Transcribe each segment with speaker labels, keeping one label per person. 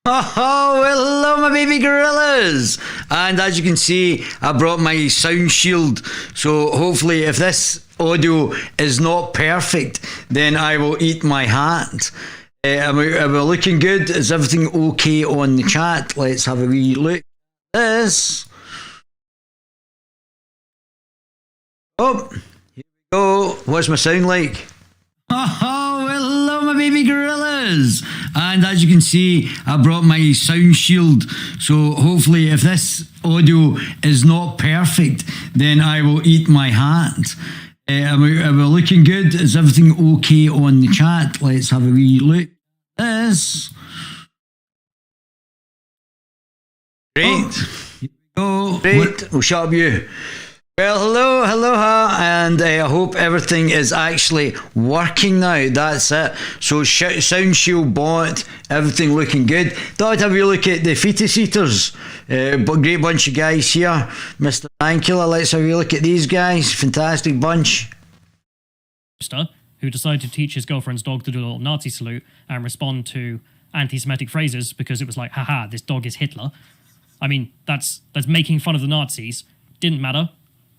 Speaker 1: Oh, hello, my baby gorillas. And as you can see, I brought my sound shield. So hopefully if this audio is not perfect, then I will eat my hat. Am we looking good? Is everything okay on the chat? Let's have a wee look at this. Oh, here we go. What's my sound like? Oh, hello, my baby gorillas. And as you can see, I brought my sound shield. So hopefully if this audio is not perfect, then I will eat my hat. Am we looking good? Is everything okay on the chat? Let's have a wee look at this. Great. Here we go. Great. We'll shut up you. Well, hello, aloha, and I hope everything is actually working now. That's it. So, sound shield bought, everything looking good. Thought I'd have a look at the fetus eaters. But great bunch of guys here. Mr. Ankula, let's have a look at these guys. Fantastic bunch.
Speaker 2: Who decided to teach his girlfriend's dog to do a little Nazi salute and respond to anti-Semitic phrases because it was like, haha, this dog is Hitler. I mean, that's making fun of the Nazis. Didn't matter.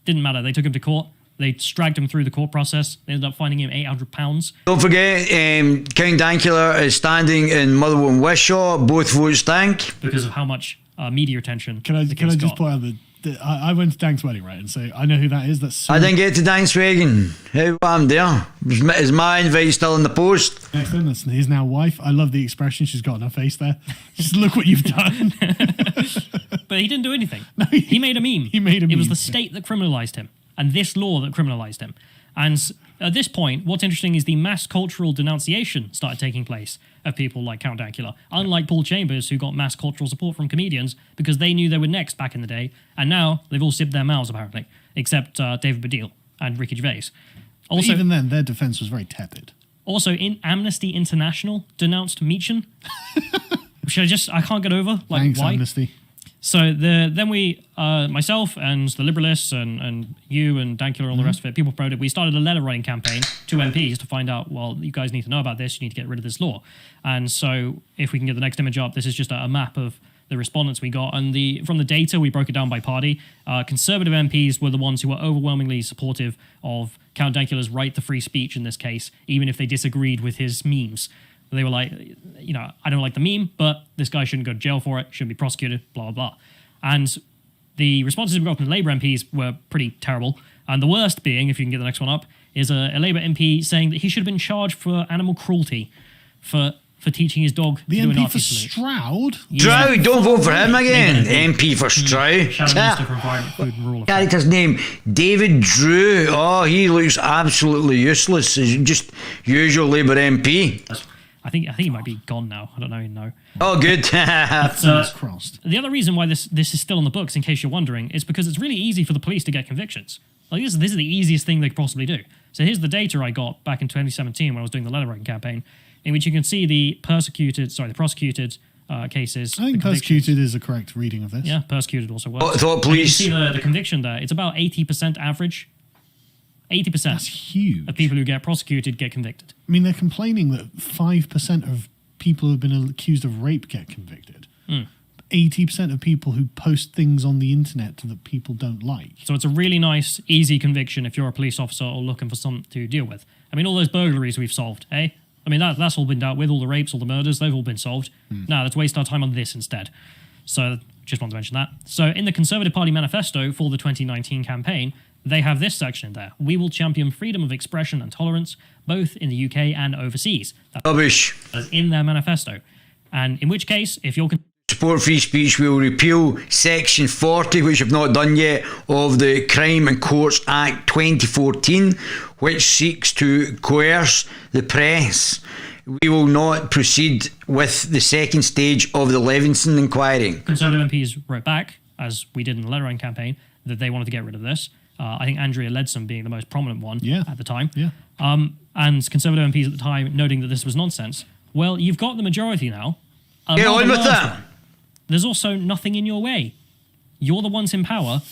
Speaker 2: They took him to court. They dragged him through the court process. They ended up finding him £800.
Speaker 1: Don't forget, Count Dankula is standing in Motherwell and Wishaw. Both votes stank.
Speaker 2: Because of how much media attention.
Speaker 3: Can I just point out that I went to Dank's wedding, right? And so I know who that is. That's
Speaker 1: I didn't get to Dank's wedding. How I'm there. Is my invite still in the post?
Speaker 3: Excellent. That's his now wife. I love the expression she's got on her face there. Just look what you've done.
Speaker 2: But he didn't do anything.
Speaker 3: No,
Speaker 2: he made a meme.
Speaker 3: He made a meme.
Speaker 2: It was the state that criminalized him, and this law that criminalized him. And at this point, what's interesting is the mass cultural denunciation started taking place of people like Count Dankula, unlike Paul Chambers, who got mass cultural support from comedians because they knew they were next back in the day, and now they've all sipped their mouths, apparently, except David Baddiel and Ricky Gervais.
Speaker 3: Also, even then, their defense was very tepid.
Speaker 2: Also, Amnesty International denounced Meechan, which I can't get over. Like,
Speaker 3: thanks,
Speaker 2: why?
Speaker 3: Amnesty.
Speaker 2: So then we, myself and the Liberalists and you and Dankula and all the rest of it, people promoted, we started a letter writing campaign to MPs to find out, well, you guys need to know about this, you need to get rid of this law. And so if we can get the next image up, this is just a map of the respondents we got. And from the data, we broke it down by party. Conservative MPs were the ones who were overwhelmingly supportive of Count Dankula's right to free speech in this case, even if they disagreed with his memes. They were like, I don't like the meme, but this guy shouldn't go to jail for it, shouldn't be prosecuted, blah, blah, blah. And the responses we got from the Labour MPs were pretty terrible. And the worst being, if you can get the next one up, is a Labour MP saying that he should have been charged for animal cruelty for teaching his dog
Speaker 3: the
Speaker 2: to do a
Speaker 3: MP
Speaker 2: Nazi
Speaker 3: for
Speaker 2: salute.
Speaker 3: Stroud?
Speaker 1: Yeah. Stroud, don't vote for him again. MP for Stroud.
Speaker 2: Shadow Minister for Environment, Food and Rural Affairs.
Speaker 1: Character's name, David Drew. Oh, he looks absolutely useless. He's just usual Labour MP.
Speaker 2: I think he might be gone now. I don't know.
Speaker 1: Oh, good.
Speaker 3: Fingers crossed.
Speaker 2: The other reason why this is still on the books, in case you're wondering, is because it's really easy for the police to get convictions. Like this is the easiest thing they could possibly do. So here's the data I got back in 2017 when I was doing the letter writing campaign, in which you can see the prosecuted cases.
Speaker 3: I think persecuted is a correct reading of this.
Speaker 2: Yeah, persecuted also works.
Speaker 1: I thought police.
Speaker 2: And you can see the conviction there. It's about 80% average. 80%
Speaker 3: That's huge.
Speaker 2: of people who get prosecuted get convicted.
Speaker 3: I mean, they're complaining that 5% of people who have been accused of rape get convicted. 80% of people who post things on the internet that people don't like.
Speaker 2: So it's a really nice, easy conviction if you're a police officer or looking for something to deal with. I mean, all those burglaries we've solved, eh? I mean, that's all been dealt with. All the rapes, all the murders, they've all been solved. Now, let's waste our time on this instead. So, just wanted to mention that. So, in the Conservative Party manifesto for the 2019 campaign, they have this section in there. We will champion freedom of expression and tolerance, both in the UK and overseas.
Speaker 1: Rubbish.
Speaker 2: That's in their manifesto. And in which case, if you're...
Speaker 1: Support free speech, we will repeal Section 40, which I've not done yet, of the Crime and Courts Act 2014, which seeks to coerce the press. We will not proceed with the second stage of the Levinson inquiry. Conservative
Speaker 2: MPs wrote back, as we did in the lettering campaign, that they wanted to get rid of this. I think Andrea Leadsom being the most prominent one at the time.
Speaker 3: Yeah.
Speaker 2: And Conservative MPs at the time noting that this was nonsense. Well, you've got the majority now.
Speaker 1: Get on with that.
Speaker 2: There's also nothing in your way. You're the ones in power.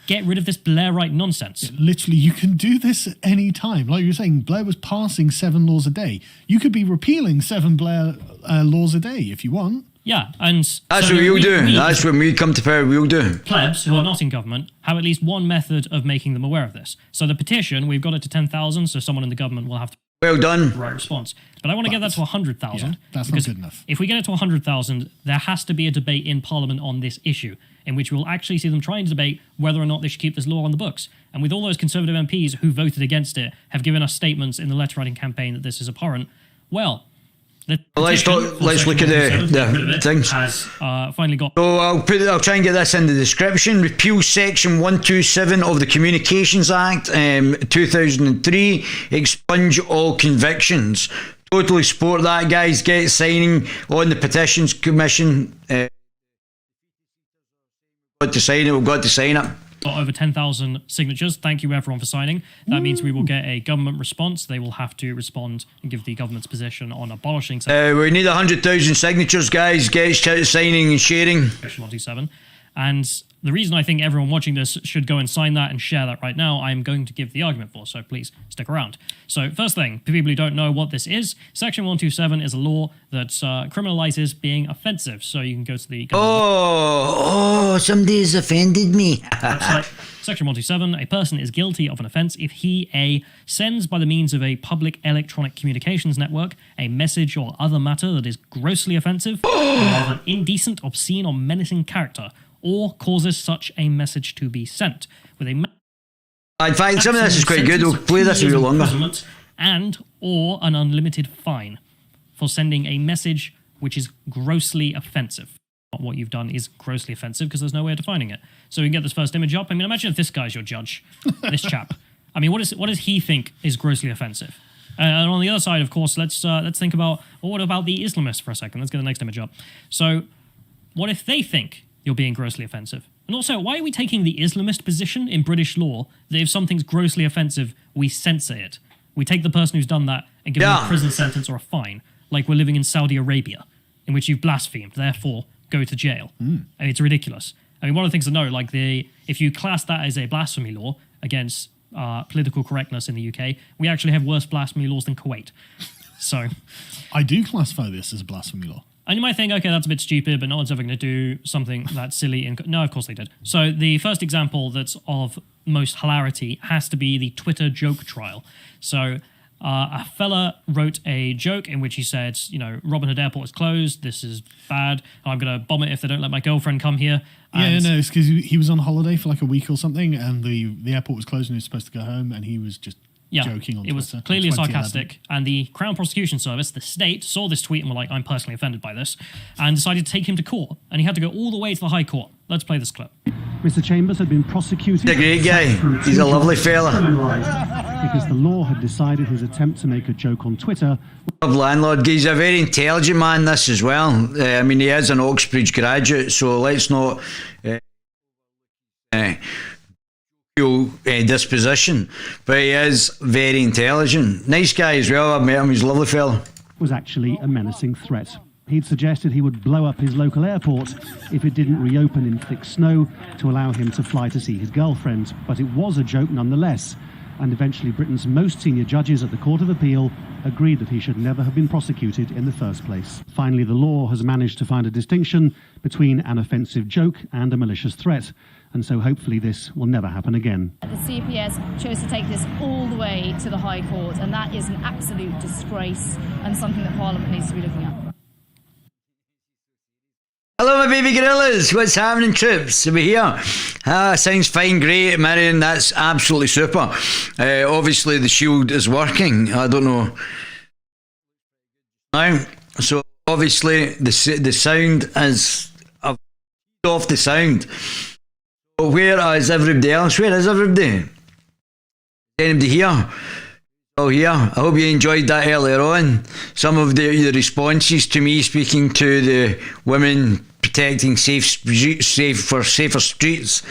Speaker 2: Get rid of this Blairite nonsense.
Speaker 3: Literally, you can do this at any time. Like you were saying, Blair was passing 7 laws a day. You could be repealing 7 Blair laws a day if you want.
Speaker 2: Yeah, and
Speaker 1: that's
Speaker 2: so
Speaker 1: what we'll do.
Speaker 2: we,
Speaker 1: That's when we come to power, we'll do.
Speaker 2: Plebs who are not in government have at least one method of making them aware of this. So the petition, we've got it to 10,000, so someone in the government will have to
Speaker 1: Well done.
Speaker 2: the right response. But I want to get that to 100,000.
Speaker 3: Yeah, that's not good enough.
Speaker 2: If we get it to 100,000, there has to be a debate in Parliament on this issue, in which we'll actually see them trying to debate whether or not they should keep this law on the books. And with all those Conservative MPs who voted against it, have given us statements in the letter writing campaign that this is abhorrent, well,
Speaker 1: let's look at the things.
Speaker 2: Has finally got.
Speaker 1: So I'll try and get this in the description. Repeal Section 127 of the Communications Act 2003. Expunge all convictions. Totally support that, guys. Get signing on the Petitions Commission. Got to sign it. We've got to sign it.
Speaker 2: Got over 10,000 signatures. Thank you everyone for signing. That means we will get a government response. They will have to respond and give the government's position on abolishing
Speaker 1: we need 100,000 signatures, guys. Get signing and sharing.
Speaker 2: Section 127. And the reason I think everyone watching this should go and sign that and share that right now, I am going to give the argument for, so please stick around. So first thing, for people who don't know what this is, Section 127 is a law that criminalizes being offensive. So you can go to the...
Speaker 1: somebody's offended me.
Speaker 2: Section 127, a person is guilty of an offence if he, A, sends by the means of a public electronic communications network a message or other matter that is grossly offensive, or of an indecent, obscene, or menacing character, or causes such a message to be sent with a...
Speaker 1: In fact, some of this is quite good. We'll play this a bit longer.
Speaker 2: And or an unlimited fine for sending a message which is grossly offensive. What you've done is grossly offensive because there's no way of defining it. So we can get this first image up. I mean, imagine if this guy's your judge, this chap. I mean, what does he think is grossly offensive? And on the other side, of course, let's think about, well, what about the Islamists for a second? Let's get the next image up. So what if they think you're being grossly offensive? And also, why are we taking the Islamist position in British law that if something's grossly offensive, we censor it? We take the person who's done that and give them a prison sentence or a fine, like we're living in Saudi Arabia, in which you've blasphemed, therefore go to jail. And it's ridiculous. I mean, one of the things to know, like if you class that as a blasphemy law against political correctness in the UK, we actually have worse blasphemy laws than Kuwait. So
Speaker 3: I do classify this as a blasphemy law.
Speaker 2: And you might think, okay, that's a bit stupid, but no one's ever going to do something that silly. No, of course they did. So the first example that's of most hilarity has to be the Twitter joke trial. So a fella wrote a joke in which he said, Robin Hood Airport is closed. This is bad. I'm going to bomb it if they don't let my girlfriend come here. And
Speaker 3: it's because he was on holiday for like a week or something, and the airport was closed and he was supposed to go home, and he was just joking on Twitter.
Speaker 2: It was clearly sarcastic, and the Crown Prosecution Service, the state, saw this tweet and were like, I'm personally offended by this, and decided to take him to court, and he had to go all the way to the High Court. Let's play this clip.
Speaker 4: Mr. Chambers had been prosecuted.
Speaker 1: He's a great guy. He's a lovely fella.
Speaker 4: Because the law had decided his attempt to make a joke on Twitter.
Speaker 1: Landlord, he's a very intelligent man, this as well. I mean, he is an Oxbridge graduate, so let's not disposition, but he is very intelligent. Nice guy as well. I've met him. He's a lovely fella.
Speaker 4: Was actually a menacing threat. He'd suggested he would blow up his local airport if it didn't reopen in thick snow to allow him to fly to see his girlfriend. But it was a joke nonetheless, and eventually Britain's most senior judges at the Court of Appeal agreed that he should never have been prosecuted in the first place. Finally, the law has managed to find a distinction between an offensive joke and a malicious threat, and so hopefully this will never happen again.
Speaker 5: The CPS chose to take this all the way to the High Court, and that is an absolute disgrace and something that Parliament needs to be looking at.
Speaker 1: Hello, my baby gorillas. What's happening, troops? Are we here? Sounds fine, great, Marion. That's absolutely super. Obviously, the shield is working. I don't know. Now, so obviously, the sound is... I've off the sound. But where is everybody else? Where is everybody? Anybody here? Oh, here. I hope you enjoyed that earlier on. Some of the responses to me speaking to the women protecting safer streets.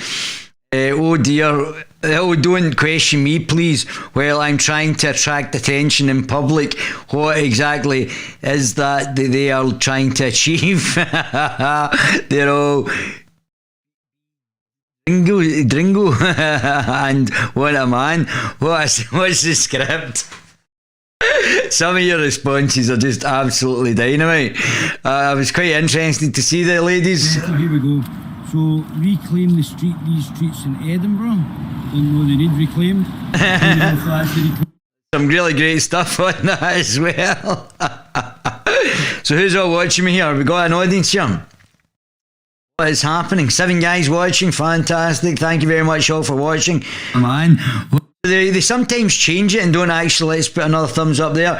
Speaker 1: Oh dear. Oh, don't question me, please, while I'm trying to attract attention in public. What exactly is that they are trying to achieve? They're all... Dringo, and what a man. What's the script? Some of your responses are just absolutely dynamite. I was quite interested to see the ladies.
Speaker 6: So here we go. So reclaim these streets in Edinburgh. Don't know they need reclaimed.
Speaker 1: Some really great stuff on that as well. So who's all watching me here? We got an audience here. What is happening? 7 guys watching. Fantastic. Thank you very much all for watching. Man, they sometimes change it and don't actually, let's put another thumbs up there.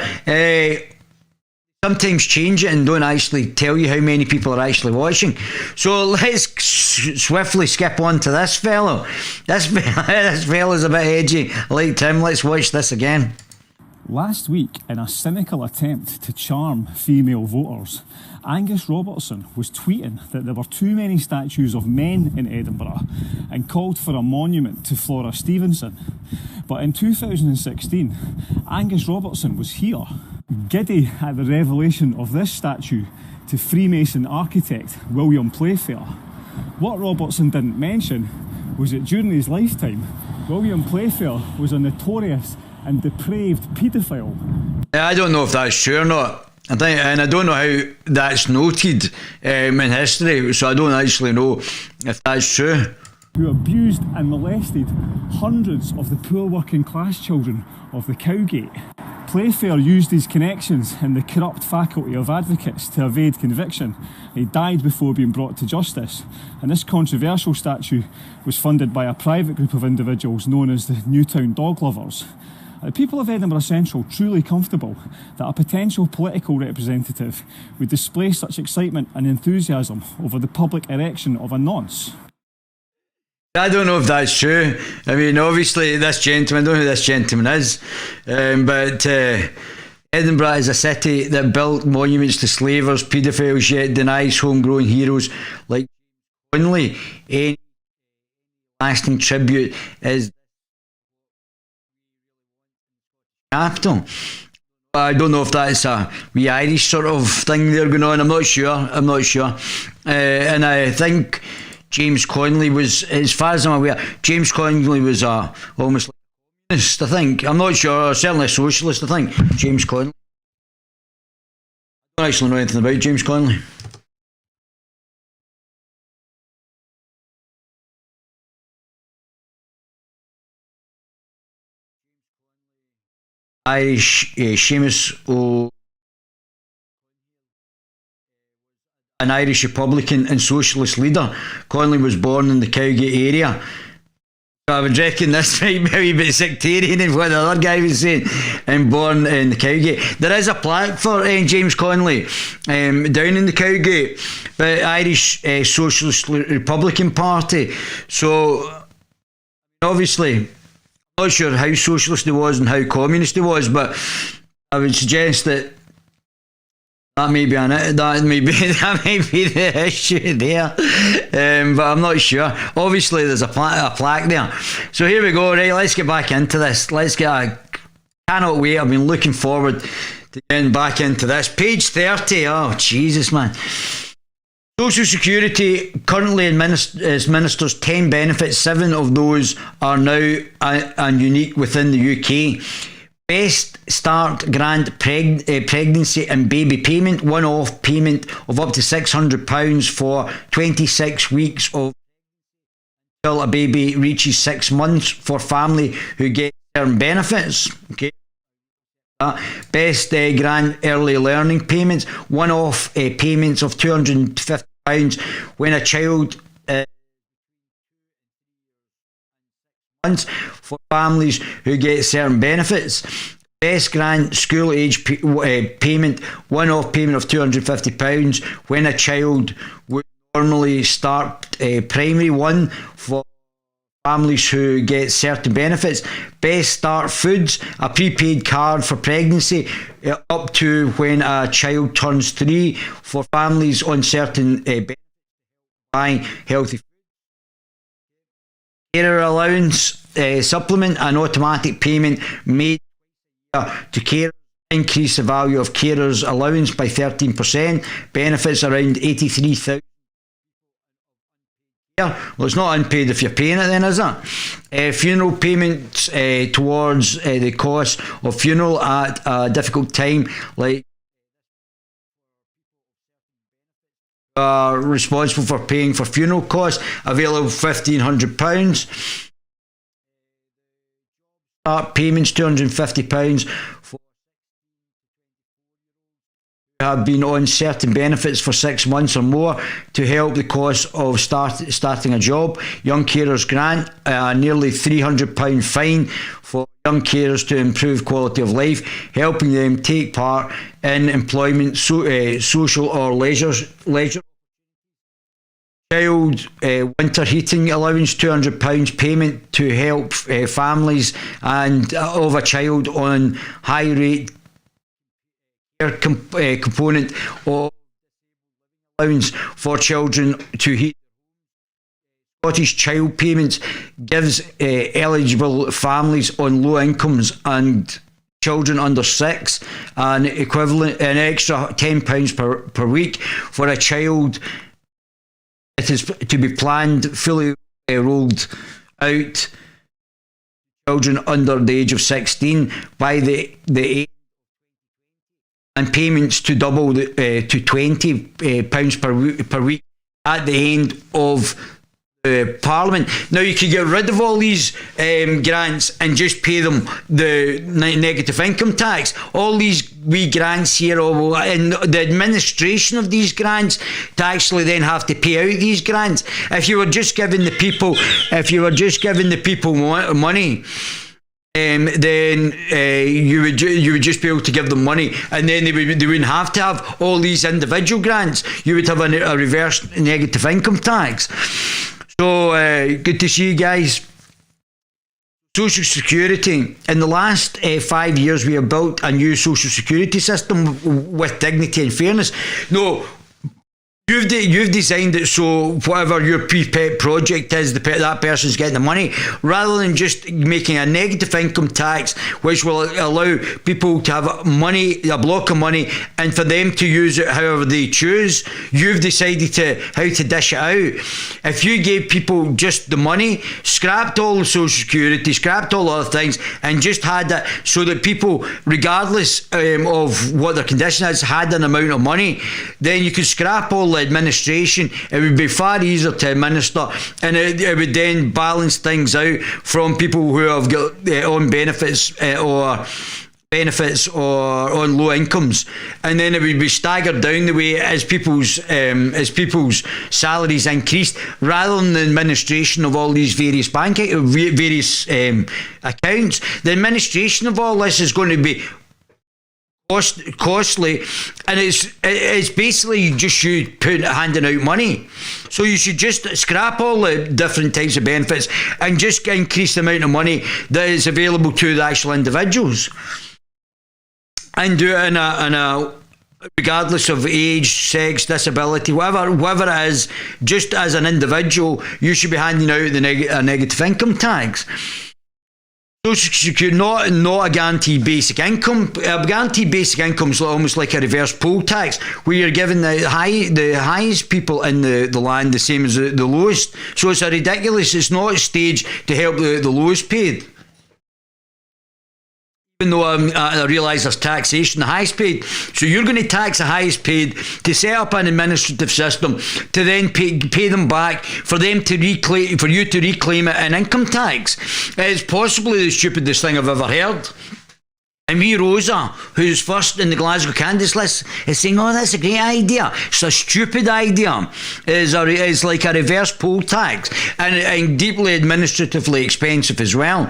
Speaker 1: Sometimes change it and don't actually tell you how many people are actually watching. So let's swiftly skip on to this fellow. This fella's a bit edgy. I liked him. Let's watch this again.
Speaker 7: Last week, in a cynical attempt to charm female voters, Angus Robertson was tweeting that there were too many statues of men in Edinburgh and called for a monument to Flora Stevenson. But in 2016, Angus Robertson was here, giddy at the revelation of this statue to Freemason architect William Playfair. What Robertson didn't mention was that during his lifetime, William Playfair was a notorious and depraved paedophile.
Speaker 1: I don't know if that's true or not. I don't know how that's noted in history, so I don't actually know if that's true.
Speaker 7: Who abused and molested hundreds of the poor working class children of the Cowgate. Playfair used his connections in the corrupt faculty of advocates to evade conviction. He died before being brought to justice, and this controversial statue was funded by a private group of individuals known as the Newtown Dog Lovers. Are the people of Edinburgh Central truly comfortable that a potential political representative would display such excitement and enthusiasm over the public erection of a nonce?
Speaker 1: I don't know if that's true. I mean, obviously, this gentleman, I don't know who this gentleman is, but Edinburgh is a city that built monuments to slavers, paedophiles, yet denies homegrown heroes like Conley. Any lasting tribute is capital. I don't know if that's a wee Irish sort of thing they're going on. I'm not sure. And I think James Conley was, as far as I'm aware, James Conley was almost like a communist, I think. I'm not sure. Certainly a socialist, I think. James Conley. I don't actually know anything about James Conley. Irish Seamus an Irish Republican and socialist leader. Conley was born in the Cowgate area. I would reckon this might be a wee bit sectarian in what the other guy was saying, and born in the Cowgate. There is a plaque for James Conley down in the Cowgate, but Irish Socialist Republican Party. So obviously, I'm not sure how socialist he was and how communist he was, but I would suggest that may be the issue there, but I'm not sure. Obviously, there's a plaque there. So here we go. Right, let's get back into this. Cannot wait. I've been looking forward to getting back into this. Page 30. Oh Jesus, man. Social Security currently administers 10 benefits. 7 of those are now and unique within the UK. Best Start Grant pregnancy and baby payment, one-off payment of up to £600 for 26 weeks of until a baby reaches 6 months for family who get certain benefits. Okay. Best Grant early learning payments, one-off payments of £250 when a child for families who get certain benefits. Best Grant school age payment, one-off payment of £250 when a child would normally start primary one for families who get certain benefits. Best Start Foods, a prepaid card for pregnancy up to when a child turns 3 for families on certain benefits buying healthy food. Carer allowance supplement, an automatic payment made to carers, increase the value of carers allowance by 13%, benefits around 83,000 Well, it's not unpaid if you're paying it then, is it? Funeral payments towards the cost of funeral at a difficult time, like responsible for paying for funeral costs, available £1,500. Payments £250 for have been on certain benefits for 6 months or more to help the cost of starting a job. Young Carers Grant, a nearly £300 fine for young carers to improve quality of life, helping them take part in employment, social or leisure. Child winter heating allowance, £200 payment to help families and of a child on high rate component of allowance for children to heat. Scottish Child Payments gives eligible families on low incomes and children under 6 an extra £10 per week for a child. It is to be planned fully rolled out children under the age of 16 by the age, and payments to double to £20 per week at the end of Parliament. Now you can get rid of all these grants and just pay them the negative income tax. All these wee grants here, and the administration of these grants to actually then have to pay out these grants. If you were just giving the people, money, then you would just be able to give them money, and then they wouldn't have to have all these individual grants. You would have a reverse negative income tax. So good to see you guys. Social Security. In the last 5 years, we have built a new social security system with dignity and fairness. No, you've designed it so whatever your pre-pet project is, that person's getting the money, rather than just making a negative income tax, which will allow people to have money, a block of money, and for them to use it however they choose. You've decided how to dish it out. If you gave people just the money, scrapped all the social security, scrapped all other things, and just had it so that people, regardless of what their condition is, had an amount of money, then you could scrap all the administration. It would be far easier to administer, and it would then balance things out from people who have got on benefits or on low incomes, and then it would be staggered down the way as people's salaries increased, rather than the administration of all these various accounts. The administration of all this is going to be costly, and it's basically just you handing out money. So you should just scrap all the different types of benefits and just increase the amount of money that is available to the actual individuals, and do it in a regardless of age, sex, disability, whatever it is. Just as an individual, you should be handing out a negative income tax. Social Security, not a guaranteed basic income. A guaranteed basic income is almost like a reverse poll tax, where you're giving the highest people in the land the same as the lowest. So it's ridiculous. It's not a stage to help the lowest paid. Even though I realise there's taxation, the highest paid. So you're going to tax the highest paid to set up an administrative system to then pay them back for you to reclaim it in income tax. It's possibly the stupidest thing I've ever heard. And me, Rosa, who's first in the Glasgow Candidates list, is saying, "Oh, that's a great idea." It's a stupid idea. It's like a reverse poll tax, and deeply administratively expensive as well.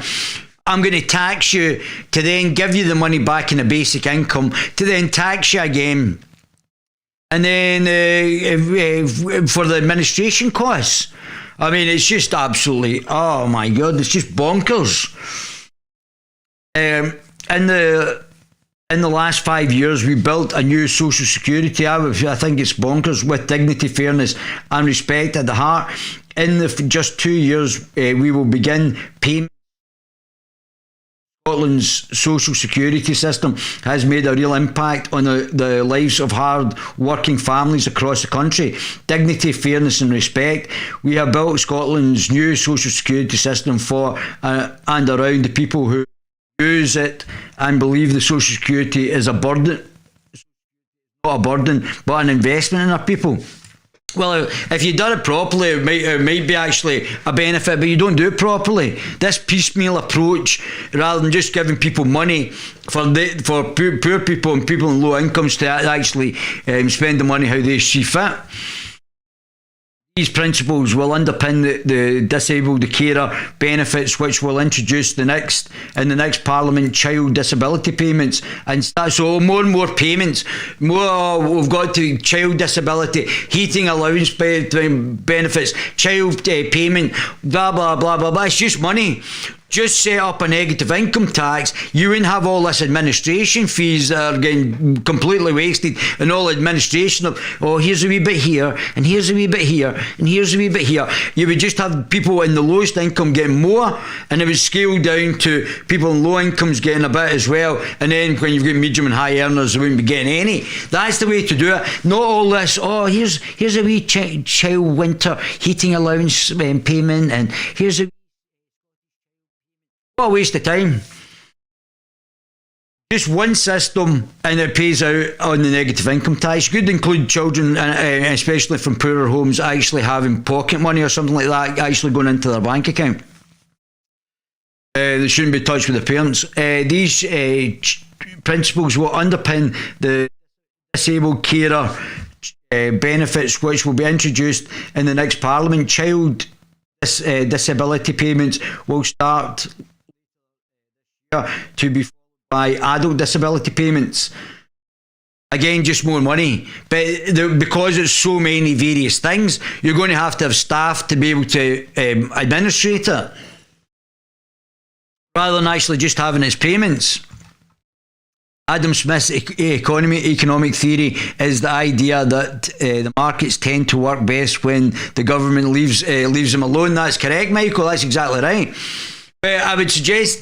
Speaker 1: I'm going to tax you to then give you the money back in a basic income, to then tax you again, and then for the administration costs. I mean, it's just absolutely, oh my God, it's just bonkers. In the last 5 years, we built a new social security. I think it's bonkers, with dignity, fairness and respect at the heart. In just 2 years, we will begin payment Scotland's social security system has made a real impact on the lives of hard-working families across the country. Dignity, fairness and respect. We have built Scotland's new social security system for and around the people who use it and believe the social security is a burden, not a burden, but an investment in our people. Well, if you done it properly, it might be actually a benefit, but you don't do it properly. This piecemeal approach, rather than just giving people money for poor people and people in low incomes to actually spend the money how they see fit. These principles will underpin the disabled carer benefits, which will introduce in the next Parliament child disability payments, and so more and more payments. We've got to child disability, heating allowance benefits, child payment, blah blah blah blah blah. It's just money. Just set up a negative income tax, you wouldn't have all this administration fees that are getting completely wasted, and all administration of, oh, here's a wee bit here, and here's a wee bit here, and here's a wee bit here. You would just have people in the lowest income getting more, and it would scale down to people in low incomes getting a bit as well, and then when you've got medium and high earners, they wouldn't be getting any. That's the way to do it. Not all this, oh, here's a wee child winter heating allowance payment, and here's a what a waste of time. Just one system and it pays out on the negative income tax. You could include children, especially from poorer homes, actually having pocket money or something like that actually going into their bank account. They shouldn't be touched with the parents. These principles will underpin the disabled carer benefits, which will be introduced in the next Parliament. Child disability payments will start to be followed by adult disability payments. Again, just more money, but because it's so many various things, you're going to have staff to be able to administrate it, rather than actually just having its payments. Adam Smith's economic theory is the idea that the markets tend to work best when the government leaves them alone. That's correct, Michael. That's exactly right. But I would suggest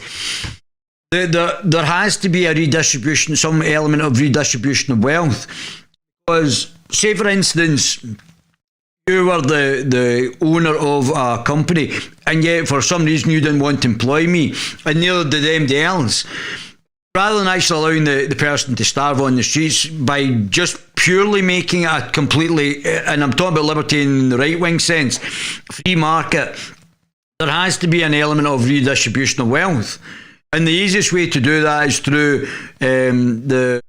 Speaker 1: there has to be a redistribution, some element of redistribution of wealth. Because, say for instance, you were the owner of a company, and yet for some reason you didn't want to employ me, and neither did anybody else. Rather than actually allowing the person to starve on the streets by just purely making it a completely, and I'm talking about liberty in the right-wing sense, free market, there has to be an element of redistribution of wealth. And the easiest way to do that is through the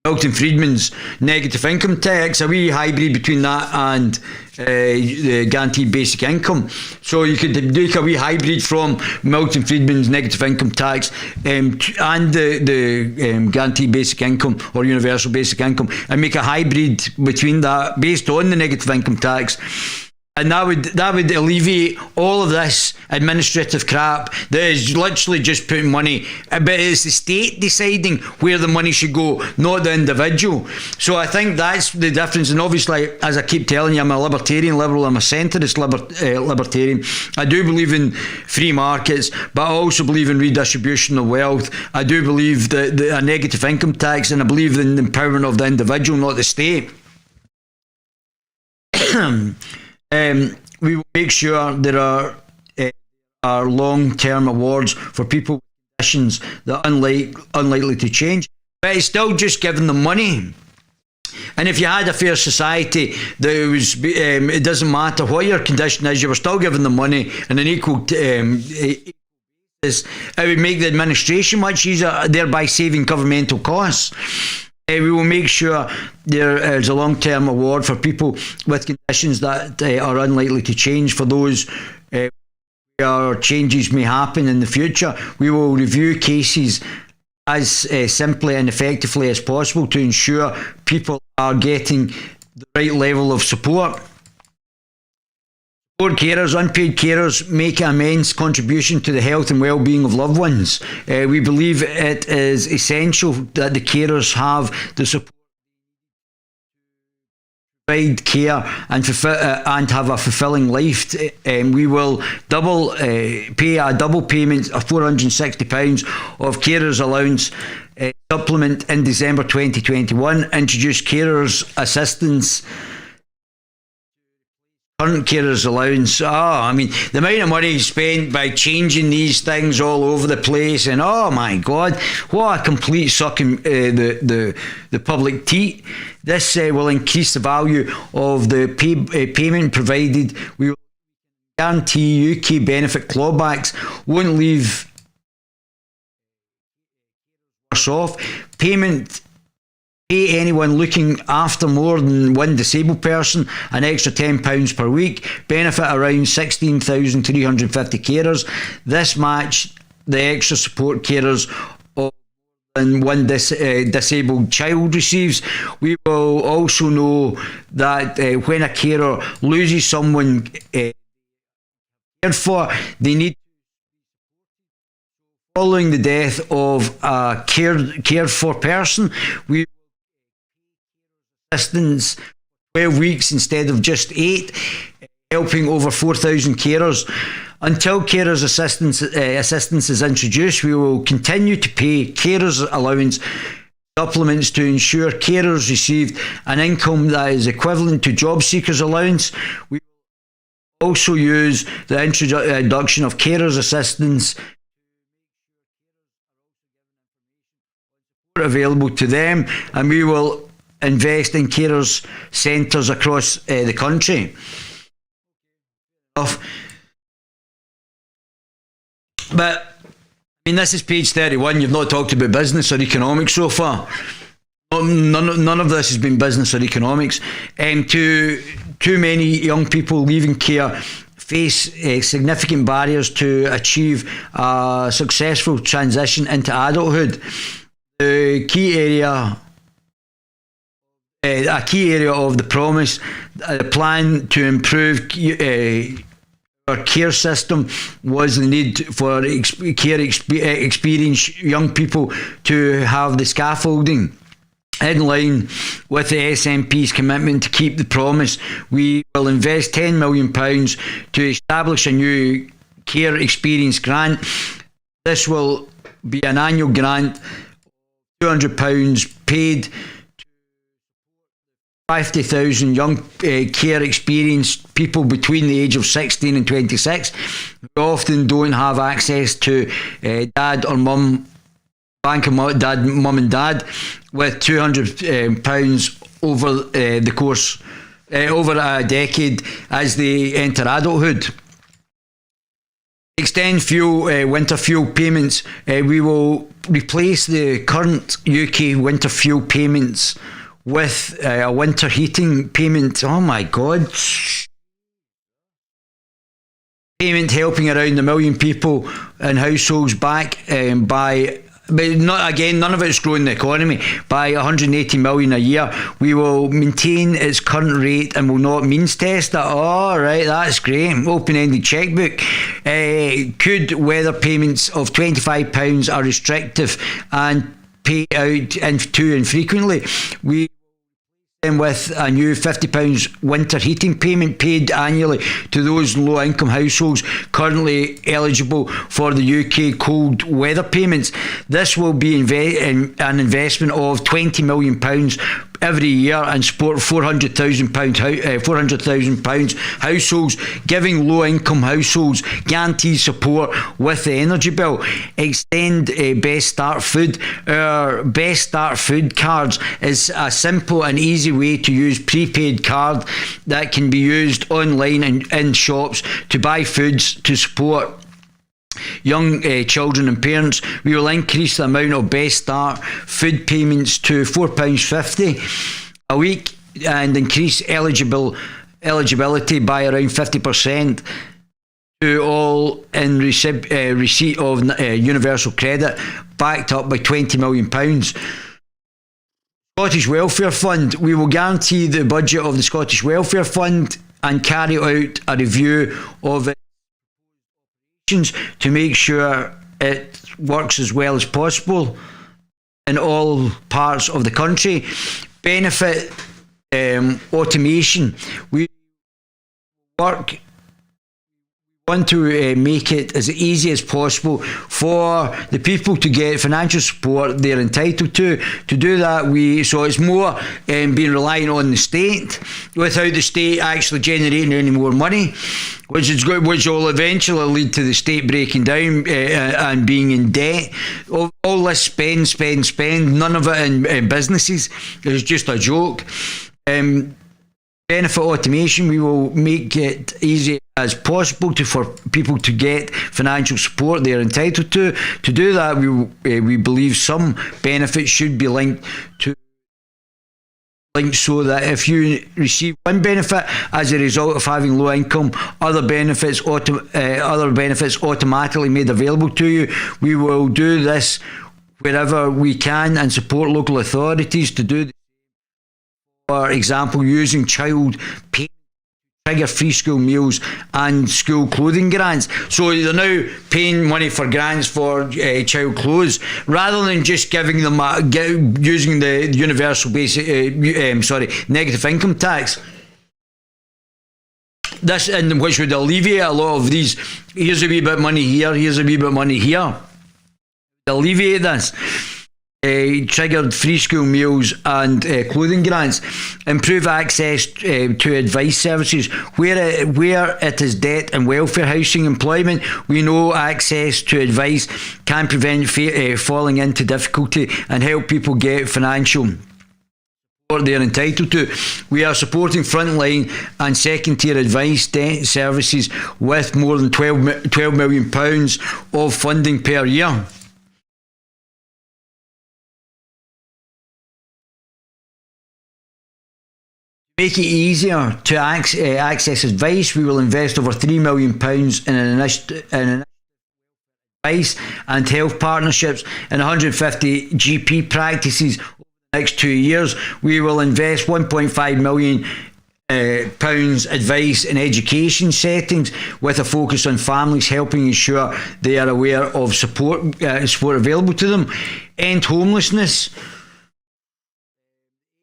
Speaker 1: Milton Friedman's negative income tax, a wee hybrid between that and the guaranteed basic income. So you could make a wee hybrid from Milton Friedman's negative income tax and the guaranteed basic income or universal basic income, and make a hybrid between that based on the negative income tax. And that would alleviate all of this administrative crap that is literally just putting money, but it's the state deciding where the money should go, not the individual. So I think that's the difference. And obviously, as I keep telling you, I'm a libertarian liberal, I'm a centrist libertarian. I do believe in free markets, but I also believe in redistribution of wealth. I do believe that a negative income tax, and I believe in the empowerment of the individual, not the state. We will make sure there are long-term awards for people with conditions that are unlikely to change. But it's still just giving them money. And if you had a fair society, it doesn't matter what your condition is, you were still giving them money and an equal basis. It would make the administration much easier, thereby saving governmental costs. We will make sure there is a long-term award for people with conditions that are unlikely to change. For those where changes may happen in the future, we will review cases as simply and effectively as possible to ensure people are getting the right level of support. Support carers, unpaid carers make an immense contribution to the health and well-being of loved ones. We believe it is essential that the carers have the support provide care and have a fulfilling life. We will pay a double payment of £460 of carers allowance supplement in December 2021. Introduce carers assistance. Current carers allowance. The amount of money spent by changing these things all over the place, and oh my God, what a complete sucking the public teat. This will increase the value of the payment provided. We will guarantee UK benefit clawbacks won't leave worse off. Pay anyone looking after more than one disabled person an extra £10 per week. Benefit around 16,350 carers. This match the extra support carers of than one disabled child receives. We will also know that when a carer loses someone cared for, they need, following the death of a cared for person, we assistance 12 weeks instead of just 8, helping over 4,000 carers. Until carers assistance is introduced, we will continue to pay carers allowance supplements to ensure carers receive an income that is equivalent to job seekers allowance. We will also use the introduction of carers assistance available to them, and we will invest in carers centres across the country. But this is page 31. You've not talked about business or economics so far. None of this has been business or economics. Too many young people leaving care face significant barriers to achieve a successful transition into adulthood. A key area of the promise, the plan to improve our care system was the need for experienced young people to have the scaffolding. In line with the SNP's commitment to keep the promise, we will invest £10 million to establish a new care experience grant. This will be an annual grant, £200 paid to 50,000 young care experienced people between the age of 16 and 26 who often don't have access to dad or mum, bank of mum and dad, with £200 over the course over a decade as they enter adulthood. Extend winter fuel payments. We will replace the current UK winter fuel payments with a winter heating payment. Oh my God. Payment helping around 1 million people and households back but none of it's growing the economy, by 180 million a year. We will maintain its current rate and will not means test it. Oh, right, that's great. Open-ended chequebook. Could weather payments of £25 are restrictive and pay out too infrequently. We them with a new £50 winter heating payment paid annually to those low-income households currently eligible for the UK cold weather payments. This will be an investment of £20 million every year and support £400,000 households, giving low-income households guaranteed support with the energy bill. Extend Best Start Food. Our Best Start Food cards is a simple and easy way to use prepaid card that can be used online and in shops to buy foods to support young children and parents. We will increase the amount of Best Start food payments to £4.50 a week and increase eligibility by around 50% to all in receipt of universal credit, backed up by £20 million. Scottish Welfare Fund. We will guarantee the budget of the Scottish Welfare Fund and carry out a review of it to make sure it works as well as possible in all parts of the country. Benefit automation. We want to make it as easy as possible for the people to get financial support they're entitled to. To do that, so it's more being reliant on the state, without the state actually generating any more money, which will eventually lead to the state breaking down and being in debt. All this spend, none of it in businesses is just a joke. Benefit automation, we will make it easy as possible for people to get financial support they're entitled to. To do that, we believe some benefits should be linked so that if you receive one benefit as a result of having low income, other benefits automatically made available to you. We will do this wherever we can and support local authorities to do this. For example, using child pay trigger free school meals and school clothing grants. So they're now paying money for grants for child clothes rather than just giving them using the universal basic negative income tax. This, which would alleviate a lot of these. Here's a wee bit of money here. Here's a wee bit of money here. Alleviate this. Triggered free school meals and clothing grants. Improve access to advice services where it is debt and welfare, housing, employment. We know access to advice can prevent falling into difficulty and help people get financial support they are entitled to. We are supporting frontline and second tier advice debt services with more than £12 million of funding per year. Make it easier to access advice, we will invest over £3 million in an advice and health partnerships and 150 GP practices over the next 2 years. We will invest £1.5 million advice in education settings with a focus on families, helping ensure they are aware of support available to them. End homelessness.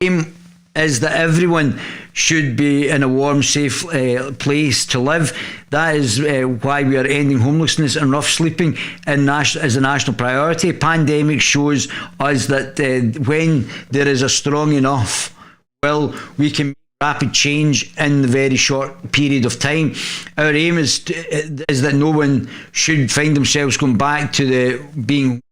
Speaker 1: Aim is that everyone should be in a warm, safe place to live. That is why we are ending homelessness and rough sleeping as a national priority. Pandemic shows us that when there is a strong enough will, we can make rapid change in the very short period of time. Our aim is that no one should find themselves going back to being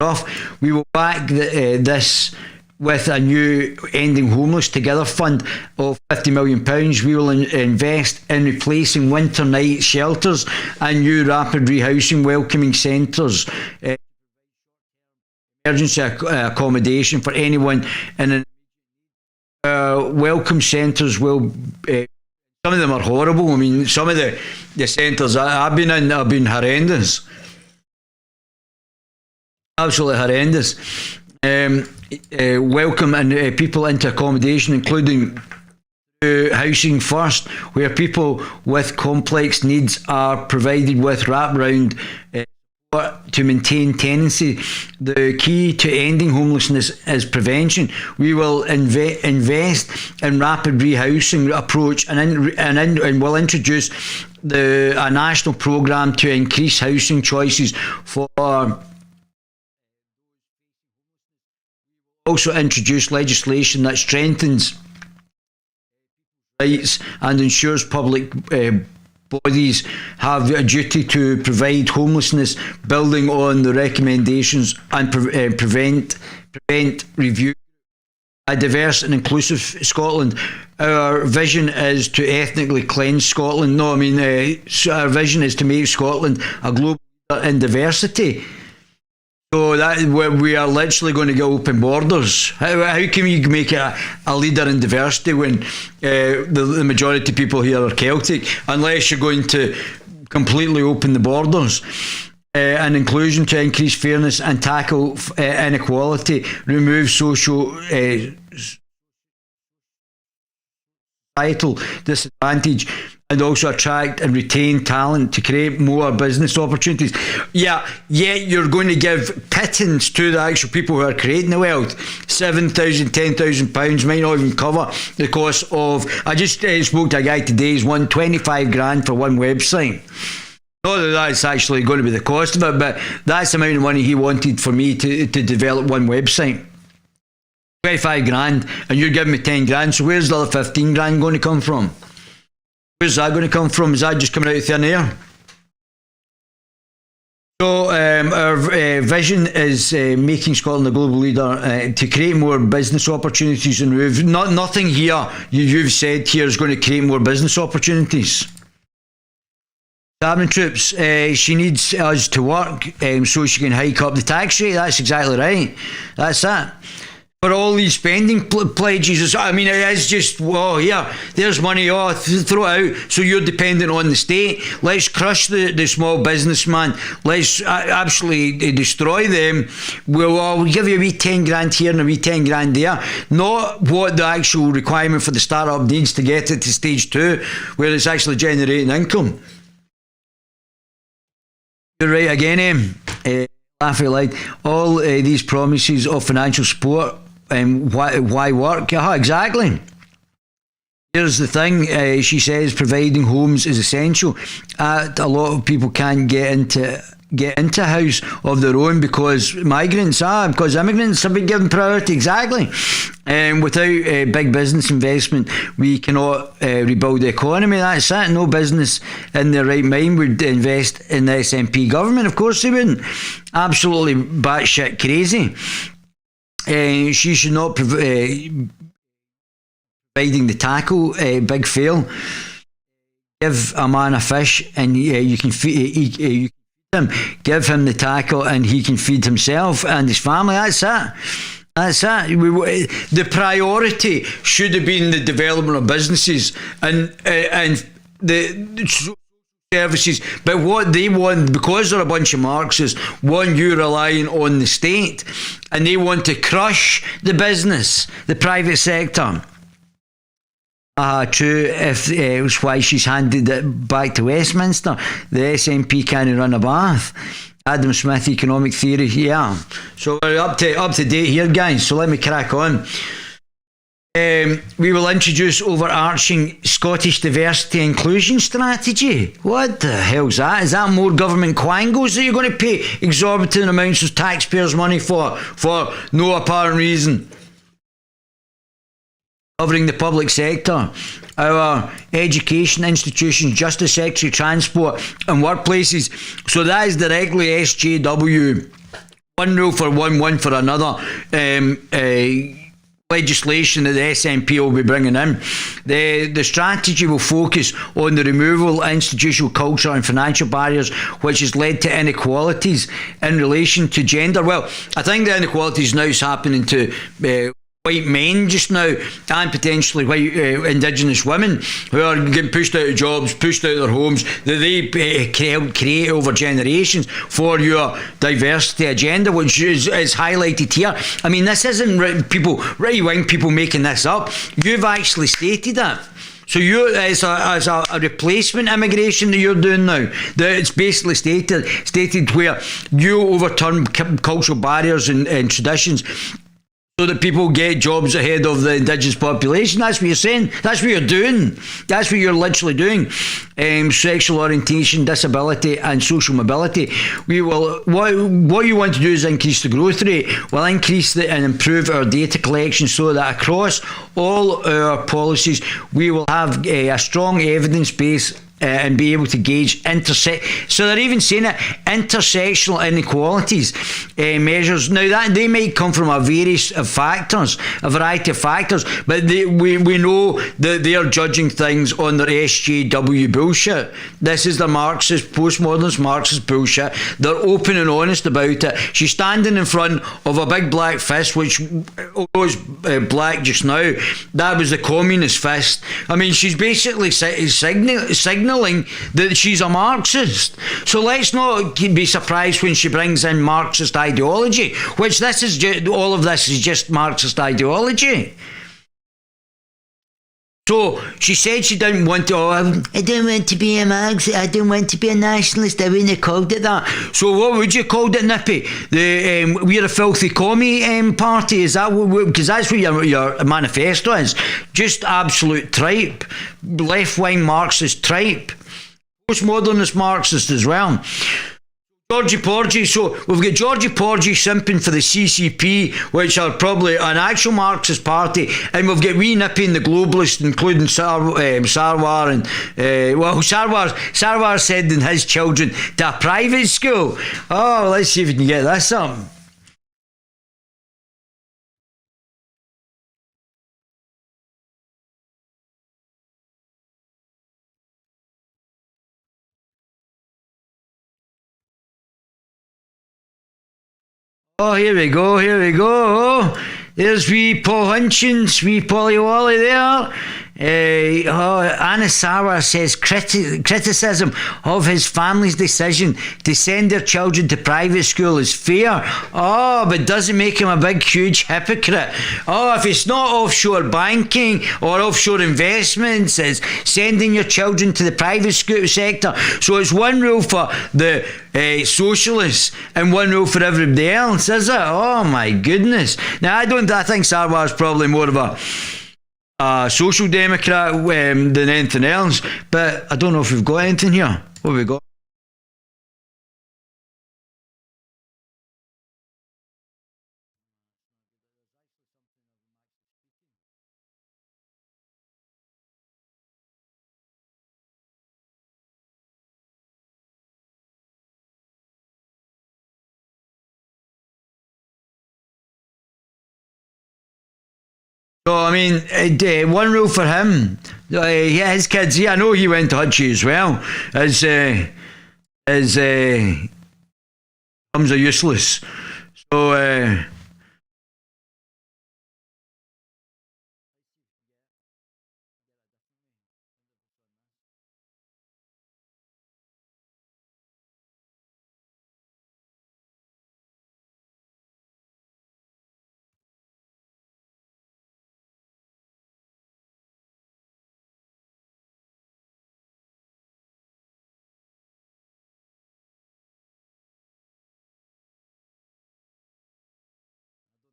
Speaker 1: rough. We will back this with a new Ending Homeless Together fund of £50 million. We will invest in replacing winter night shelters and new rapid rehousing welcoming centres, emergency accommodation for anyone in welcome centres will some of them are horrible. I mean, some of the centres I've been in have been horrendous, absolutely horrendous. Welcome and people into accommodation, including housing first, where people with complex needs are provided with wraparound support to maintain tenancy. The key to ending homelessness is prevention. We will invest in rapid rehousing approach and will introduce a national programme to increase housing choices for. Also introduce legislation that strengthens rights and ensures public bodies have a duty to provide homelessness, building on the recommendations and prevent review. A diverse and inclusive Scotland. Our vision is to ethnically cleanse Scotland. Our vision is to make Scotland a global leader in diversity. So that we are literally going to get open borders. How can you make it a leader in diversity when the majority of people here are Celtic, unless you're going to completely open the borders? And inclusion to increase fairness and tackle inequality, remove societal disadvantage, and also attract and retain talent to create more business opportunities. Yeah, you're going to give pittance to the actual people who are creating the wealth. £7,000, £10,000 might not even cover the cost of. I just spoke to a guy today. He's won 25 grand for one website. Not that that's actually going to be the cost of it, but that's the amount of money he wanted for me to develop one website. 25 grand, and you're giving me 10 grand, so where's the other 15 grand going to come from? Where's that going to come from? Is that just coming out of thin air? So our vision is making Scotland a global leader to create more business opportunities, and nothing here you've said here is going to create more business opportunities. Cabinet troops, she needs us to work so she can hike up the tax rate. That's exactly right. That's that. For all these spending pledges, I mean, it is just, there's money, throw it out, so you're dependent on the state. Let's crush the small businessman. Let's absolutely destroy them. We'll give you a wee 10 grand here and a wee 10 grand there. Not what the actual requirement for the startup needs to get it to stage 2, where it's actually generating income. You're right again, laughing loud. All these promises of financial support, why work? Exactly. Here's the thing, she says providing homes is essential. A lot of people can't get into a house of their own because immigrants have been given priority. Exactly. Without big business investment, we cannot rebuild the economy. That's it. No business in their right mind would invest in the SNP government. Of course they wouldn't. Absolutely batshit crazy. She should not providing the tackle. Big fail. Give a man a fish and you can feed him. Give him the tackle and he can feed himself and his family. That's it. That's it. The priority should have been the development of businesses and the services, but what they want, because they're a bunch of Marxists, want you relying on the state, and they want to crush the business, the private sector. True, if it was why she's handed it back to Westminster. The SNP can't run a bath. Adam Smith economic theory, yeah. So we're up to date here, guys, so let me crack on. We will introduce overarching Scottish diversity inclusion strategy. What the hell's that? Is that more government quangos that you're going to pay exorbitant amounts of taxpayers' money for no apparent reason? Covering the public sector, our education institutions, justice secretary, transport and workplaces. So that is directly SJW. One rule for one for another. Legislation that the SNP will be bringing in. The strategy will focus on the removal of institutional, cultural and financial barriers which has led to inequalities in relation to gender. Well, I think the inequalities now is happening to white men just now, and potentially white indigenous women who are getting pushed out of jobs, pushed out of their homes, that they help create over generations for your diversity agenda, which is highlighted here. I mean, this isn't right-wing people making this up. You've actually stated that. So as a replacement immigration that you're doing now, that it's basically stated where you overturn cultural barriers and traditions so that people get jobs ahead of the indigenous population. That's what you're saying. That's what you're doing. That's what you're literally doing. Sexual orientation, disability and social mobility. We will. What you want to do is increase the growth rate. We'll increase and improve our data collection so that across all our policies we will have a strong evidence base and be able to gauge so they're even saying it, intersectional inequalities measures. Now that they might come from a variety of factors, but we know that they are judging things on their SJW bullshit. This is the Marxist, postmodernist Marxist bullshit. They're open and honest about it. She's standing in front of a big black fist, which was black just now. That was the communist fist. I mean, she's basically signaling that she's a Marxist. So let's not be surprised when she brings in Marxist ideology, which all of this is just Marxist ideology. So she said she didn't want to, I don't want to be a Marxist, I don't want to be a nationalist, I wouldn't have called it that. So what would you call it, Nippy? We're a filthy commie party, is that what, because that's what your manifesto is. Just absolute tripe, left-wing Marxist tripe, postmodernist Marxist as well. Georgie Porgy, so we've got Georgie Porgy simping for the CCP, which are probably an actual Marxist party, and we've got wee Nippy and the globalists, including Sarwar, and Sarwar sending his children to a private school. Oh, let's see if we can get this up. Oh, here we go. There's wee Paul Hutchins, wee Polly Wally there. Anna Sarwar says criticism of his family's decision to send their children to private school is fair. Oh, but doesn't make him a big, huge hypocrite. Oh, if it's not offshore banking or offshore investments, it's sending your children to the private school sector. So it's one rule for the socialists and one rule for everybody else, is it? Oh my goodness. Now I think Sarwar's probably more of a social democrat than anything else, but I don't know if we've got anything here. What have we got? So, I mean, one rule for him, his kids, I know he went to Hutchie as well, his thumbs are useless. So,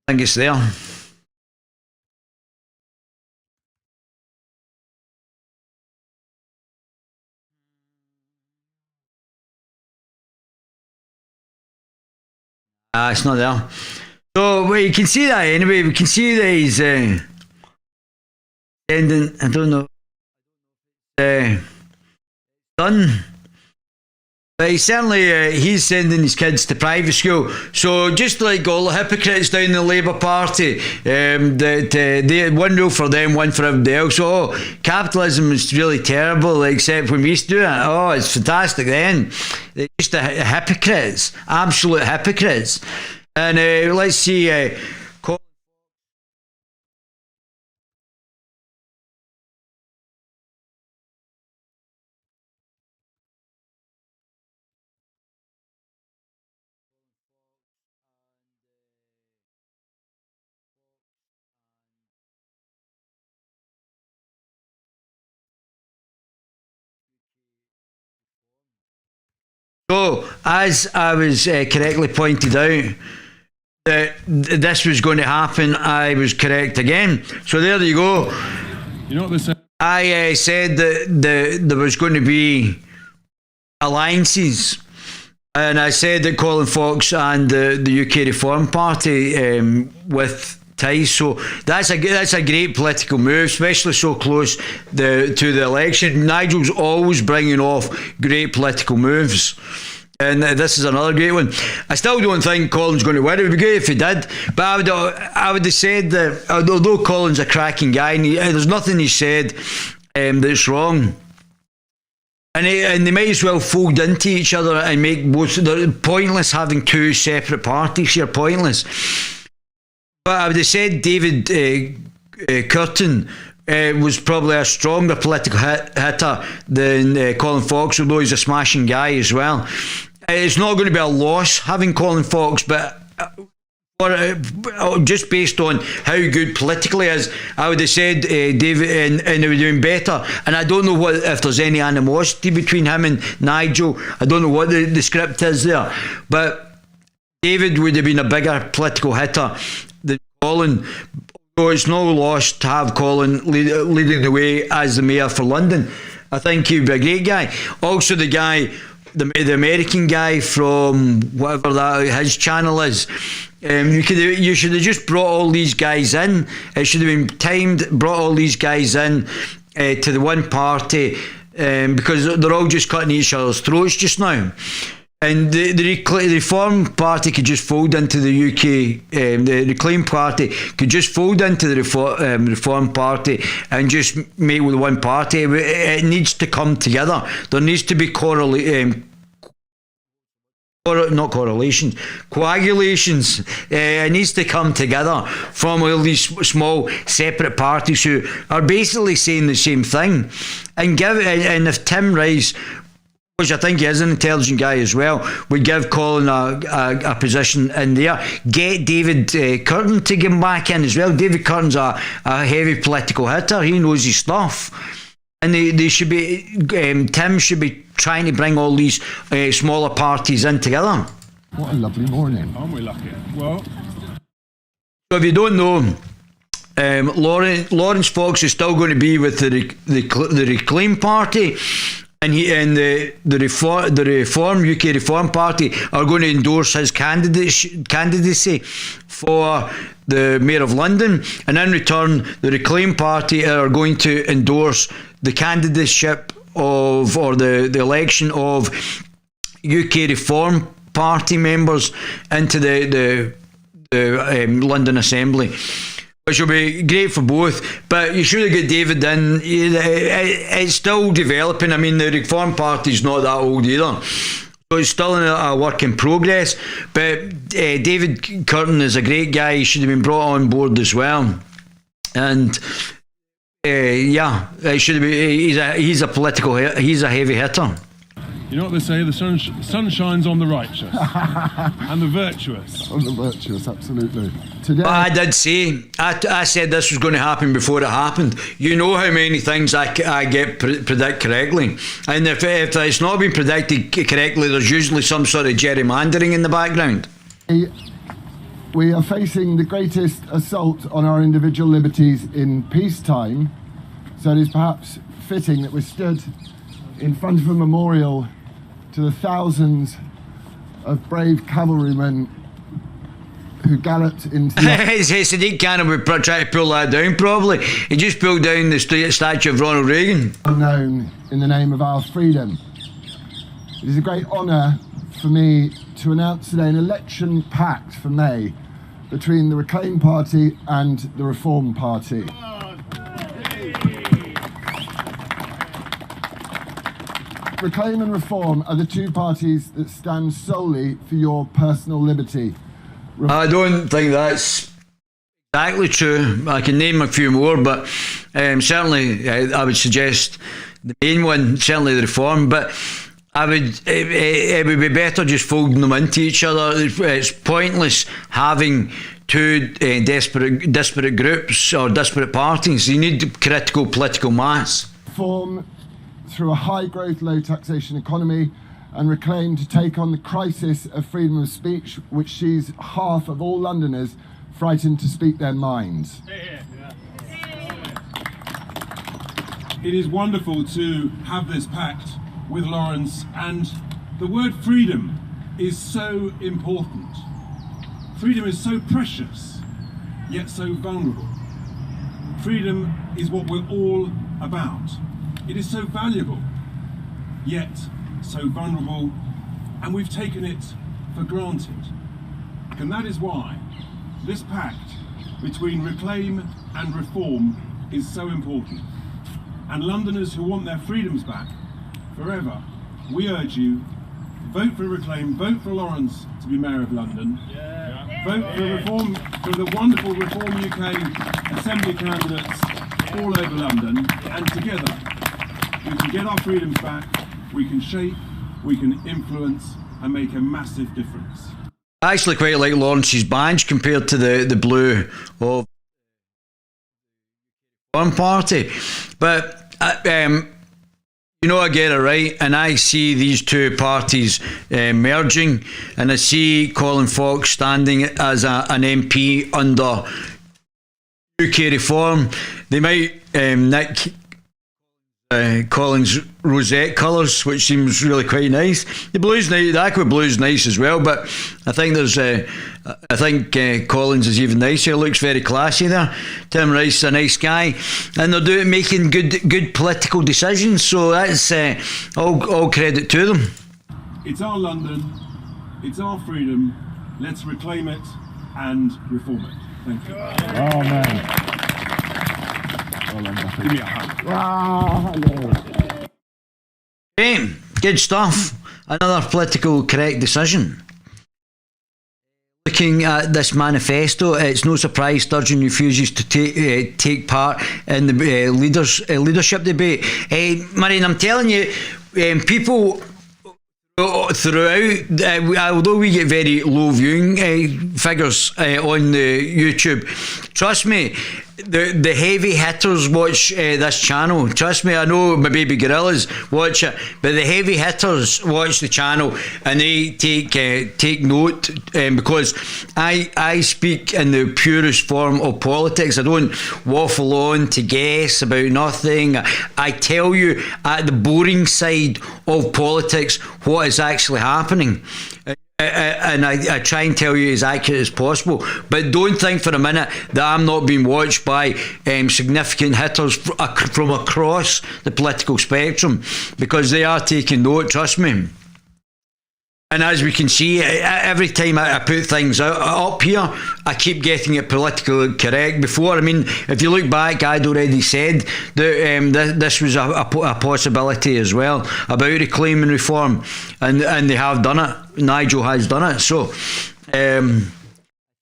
Speaker 1: I think it's there. It's not there. So well, you can see that anyway. We can see that he's sending, I don't know, son. But he's certainly he's sending his kids to private school. So just like all the hypocrites down the Labour Party, they one rule for them, one for everybody else. Oh, capitalism is really terrible, except when we used to do it. Oh, it's fantastic then. They're just hypocrites, absolute hypocrites. And let's see. So, as I was correctly pointed out, that this was going to happen, I was correct again. So there you go.
Speaker 8: You know what this is?
Speaker 1: I said that there was going to be alliances, and I said that Colin Fox and the UK Reform Party with ties. So that's a great political move, especially so close to the election. Nigel's always bringing off great political moves. And this is another great one. I still don't think Colin's going to win. It would be great if he did. But I would have said that although Colin's a cracking guy, and there's nothing he said that's wrong. And they might as well fold into each other and make both. They're pointless having two separate parties here. Pointless. But I would have said David Curtin was probably a stronger political hitter than Colin Fox, although he's a smashing guy as well. It's not going to be a loss having Colin Fox, but just based on how good politically he is, I would have said David, and he would have been better. And I don't know if there's any animosity between him and Nigel. I don't know what the script is there, but David would have been a bigger political hitter than Colin. So it's no loss to have Colin leading the way as the mayor for London. I think he'd be a great guy. Also, the guy, the American guy from whatever his channel is. You should have just brought all these guys in. It should have been timed. Brought all these guys in to the one party because they're all just cutting each other's throats just now. And the Reform Party could just fold into the UK. The Reclaim Party could just fold into the Reform Party and just make with one party. It needs to come together. There needs to be coagulations. It needs to come together from all these small separate parties who are basically saying the same thing. And if Tim Rice, which I think he is an intelligent guy as well, would give Colin a position in there. Get David Curtin to get back in as well. David Curtin's a heavy political hitter. He knows his stuff. And they should be, Tim should be trying to bring all these smaller parties in together.
Speaker 8: What a lovely morning.
Speaker 9: Aren't we lucky? Well,
Speaker 1: so if you don't know, Lawrence Fox is still going to be with the Reclaim Party. And the UK Reform Party are going to endorse his candidacy for the Mayor of London, and in return, the Reclaim Party are going to endorse the candidacy or the election of UK Reform Party members into the London Assembly, which will be great for both. But you should have got David in. It's still developing. I mean, the Reform Party's not that old either, so it's still a work in progress. But David Curtin is a great guy. He should have been brought on board as well. And it should be. He's a political. He's a heavy hitter.
Speaker 9: you know what they say, the sun shines on the righteous and the virtuous.
Speaker 8: On the virtuous, absolutely. Today,
Speaker 1: I did say, I said this was going to happen before it happened. You know how many things I predict correctly. And if it's not been predicted correctly, there's usually some sort of gerrymandering in the background.
Speaker 8: we are facing the greatest assault on our individual liberties in peacetime, so it is perhaps fitting that we're stood in front of a memorial to the thousands of brave cavalrymen who galloped into the...
Speaker 1: Sadiq Khan would try to pull that down, probably. He just pulled down the statue of Ronald Reagan.
Speaker 8: ...unknown in the name of our freedom. It is a great honour for me to announce today an election pact for May between the Reclaim Party and the Reform Party. Reclaim and Reform are the two parties that stand solely for your personal liberty.
Speaker 1: I don't think that's exactly true. I can name a few more, but certainly I would suggest the main one, certainly the Reform, but it would be better just folding them into each other. It's pointless having two disparate groups or disparate parties. You need critical political mass.
Speaker 8: Reform through a high-growth, low-taxation economy, and Reclaim to take on the crisis of freedom of speech, which sees half of all Londoners frightened to speak their minds.
Speaker 9: It is wonderful to have this pact with Lawrence, and the word freedom is so important. Freedom is so precious, yet so vulnerable. Freedom is what we're all about. It is so valuable, yet so vulnerable, and we've taken it for granted. And that is why this pact between Reclaim and Reform is so important. And Londoners who want their freedoms back forever, we urge you, vote for Reclaim, vote for Lawrence to be Mayor of London, vote for Reform, for the wonderful Reform UK Assembly candidates all over London, and together we can get our freedoms back, we can shape, we can influence and make a massive difference.
Speaker 1: I actually quite like Lawrence's badge compared to the blue of one party. But you know, I get it right, and I see these two parties merging, and I see Colin Fox standing as an MP under UK Reform. They might nick Colin's rosette colours, which seems really quite nice. The blue's nice, the aqua blue's nice as well, but I think Colin's is even nicer. Looks very classy there. Tim Rice's a nice guy, and they're making good political decisions. So that's all credit to them.
Speaker 9: It's our London, it's our freedom. Let's reclaim it and reform it. Thank you.
Speaker 8: Oh man.
Speaker 9: Give me a hand.
Speaker 1: Great, good stuff. Another political correct decision. Looking at this manifesto, it's no surprise Sturgeon refuses to take part in the leadership debate. Marion, I'm telling you, people throughout, although we get very low viewing figures on the YouTube, trust me, the heavy hitters watch this channel. Trust me, I know my baby gorillas watch it, but the heavy hitters watch the channel, and they take note, because I speak in the purest form of politics. I don't waffle on to guess about nothing. I tell you at the boring side of politics what is actually happening. And I try and tell you as accurate as possible, but don't think for a minute that I'm not being watched by significant hitters from across the political spectrum, because they are taking note, trust me. And as we can see, every time I put things up here, I keep getting it politically correct. Before, I mean, if you look back, I'd already said that this was a possibility as well about reclaiming reform, and they have done it. Nigel has done it. So I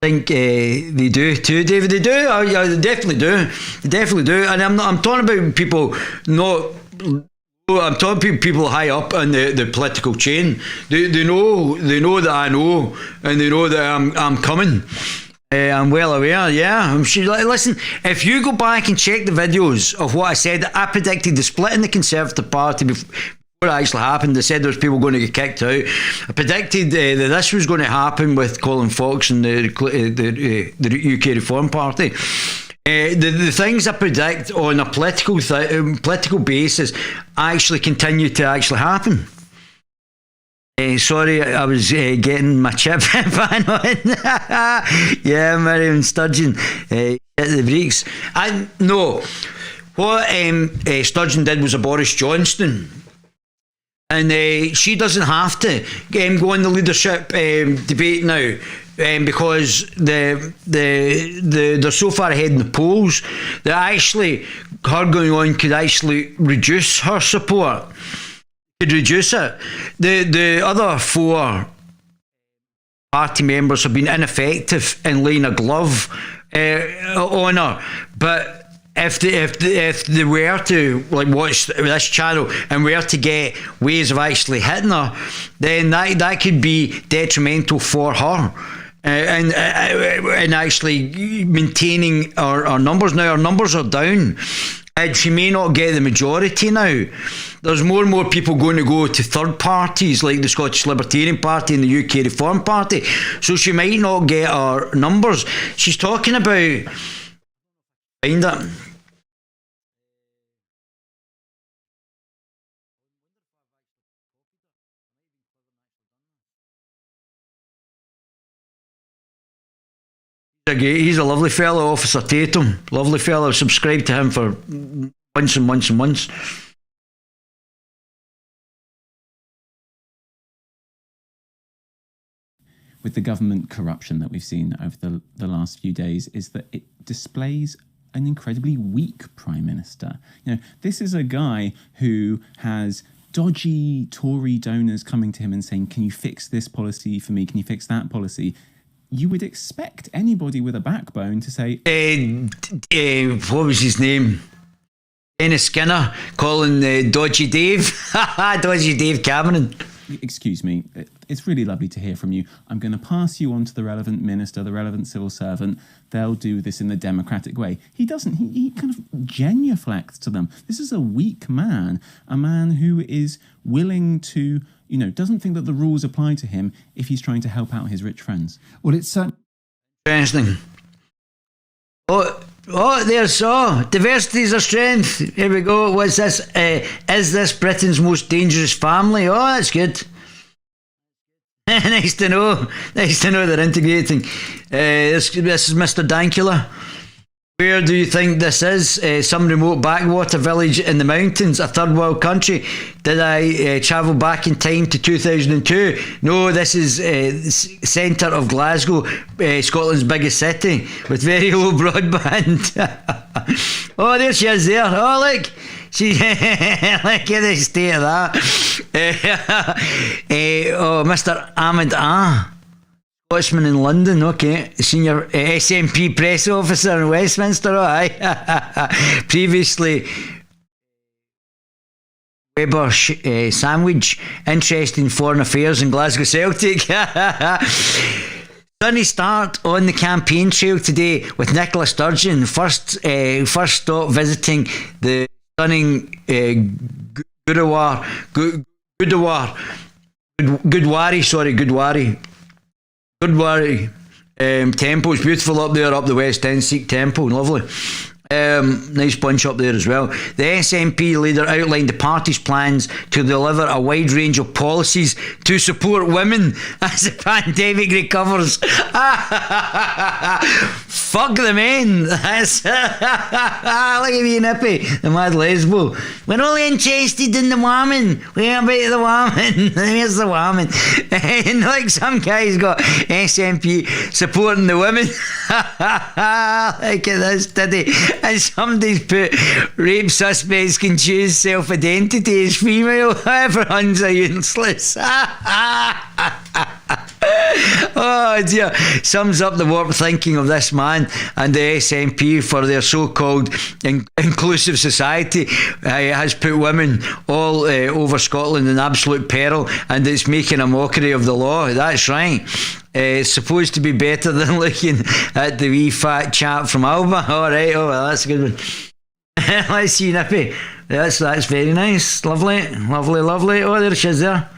Speaker 1: think they do too, David. They do. Yeah, they definitely do. They definitely do. And I'm talking about people not. I'm talking people high up on the political chain. They know that I know, and they know that I'm coming. I'm well aware. Yeah, I'm sure. Listen, if you go back and check the videos of what I said, I predicted the split in the Conservative Party before it actually happened. I said there was people going to get kicked out. I predicted that this was going to happen with Colin Fox and the UK Reform Party. The things I predict on a political basis actually continue to actually happen. Sorry, I was getting my chip fan on. Yeah, Miriam Sturgeon hit the brakes. And no, what Sturgeon did was a Boris Johnson. And she doesn't have to go on the leadership debate now. Because they're so far ahead in the polls that actually her going on could actually reduce her support. Could reduce it. The other four party members have been ineffective in laying a glove on her. But if they were to watch this channel and were to get ways of actually hitting her, then that could be detrimental for her. And actually maintaining our numbers. Now our numbers are down, and she may not get the majority now. There's more and more people going to go to third parties like the Scottish Libertarian Party and the UK Reform Party, so she might not get our numbers. She's talking about, find it. He's a lovely fellow, Officer Tatum. Lovely fellow. I've subscribed to him for months and months and months.
Speaker 10: With the government corruption that we've seen over the last few days, is that it displays an incredibly weak Prime Minister. You know, this is a guy who has dodgy Tory donors coming to him and saying, can you fix this policy for me? Can you fix that policy? You would expect anybody with a backbone to say...
Speaker 1: what was his name? Dennis Skinner calling Dodgy Dave. Dodgy Dave Cameron.
Speaker 10: excuse me, it's really lovely to hear from you. I'm going to pass you on to the relevant minister, the relevant civil servant. They'll do this in the democratic way. He doesn't. He kind of genuflects to them. This is a weak man, a man who is willing to, doesn't think that the rules apply to him if he's trying to help out his rich friends.
Speaker 1: Well, it's interesting. There's diversity is a strength. Here we go. What's this? Is this Britain's most dangerous family? Oh, that's good. Nice to know. Nice to know they're integrating. This is Mr. Dankula. Where do you think this is? Some remote backwater village in the mountains, a third world country. Did I travel back in time to 2002? No, this is centre of Glasgow, Scotland's biggest city, with very low broadband. Oh, there she is there. Oh, look. She, look at the state of that. Mr. Ahmed Scotsman in London, okay. Senior SNP press officer in Westminster, oh, aye. Previously, Weber Sandwich, interest in foreign affairs in Glasgow Celtic. Sunny start on the campaign trail today with Nicola Sturgeon, first stop visiting the stunning Gurdwari temple. It's beautiful up there, up the West End Sikh temple, lovely. Nice bunch up there as well. The SNP leader outlined the party's plans to deliver a wide range of policies to support women as the pandemic recovers. Fuck the men. That's look at me, Nippy, the mad lesbo. We're only interested in the woman. Where about the woman? Where's the woman? And like some guy's got SNP supporting the women. Look at this, did he? And somebody's put rape suspects can choose self-identity as female. Everyone's a useless. Oh dear. Sums up the warped thinking of this man and the SNP for their so-called inclusive society. Has put women all over Scotland in absolute peril, and it's making a mockery of the law. That's right. It's supposed to be better than looking at the wee fat chap from Alba. Alright, oh well, that's a good one. Let's see, Nippy. That's very nice. Lovely. Oh, there she is there.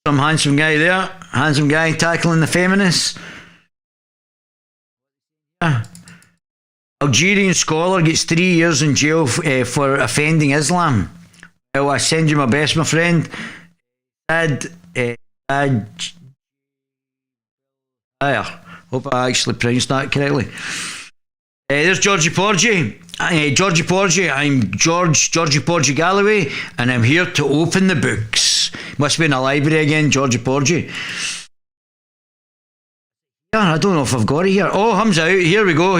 Speaker 1: Some handsome guy there. Handsome guy tackling the feminists. Algerian scholar gets 3 years in jail for offending Islam. Well, I send you my best, my friend. Hope I actually pronounced that correctly. There's Georgie Porgy. Georgie Porgy, I'm Georgie Porgy Galloway, and I'm here to open the books. Must be in a library again, Georgie Porgy. Yeah, I don't know if I've got it here. Oh, Hum's out. Here we go.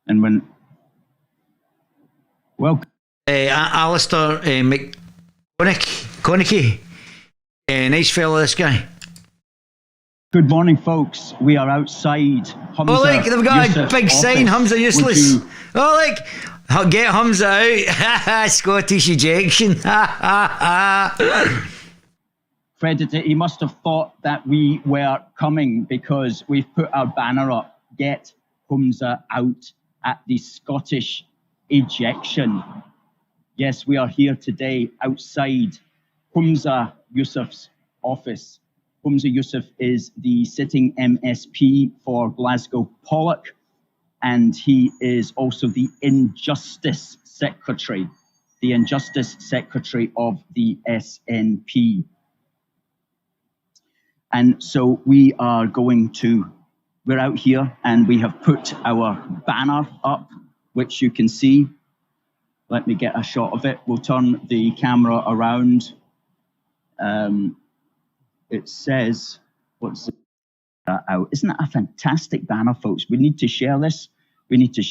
Speaker 11: And when... Well...
Speaker 1: Alistair McConaughey. Nice fella, this guy.
Speaker 11: Good morning, folks. We are outside Humza.
Speaker 1: Oh, look, they've got
Speaker 11: Yusuf's
Speaker 1: a big sign, Humza useless. Oh, look, get Humza out. Scottish ejection.
Speaker 11: Fred, he must have thought that we were coming because we've put our banner up, Get Humza Out, at the Scottish ejection. Yes, we are here today outside Humza Yusuf's office. Humza Yusuf is the sitting MSP for Glasgow Pollock, and he is also the Injustice Secretary of the SNP. And so we're out here and we have put our banner up, which you can see. Let me get a shot of it. We'll turn the camera around. It says, what's that out? Isn't that a fantastic banner, folks? We need to share this. We need to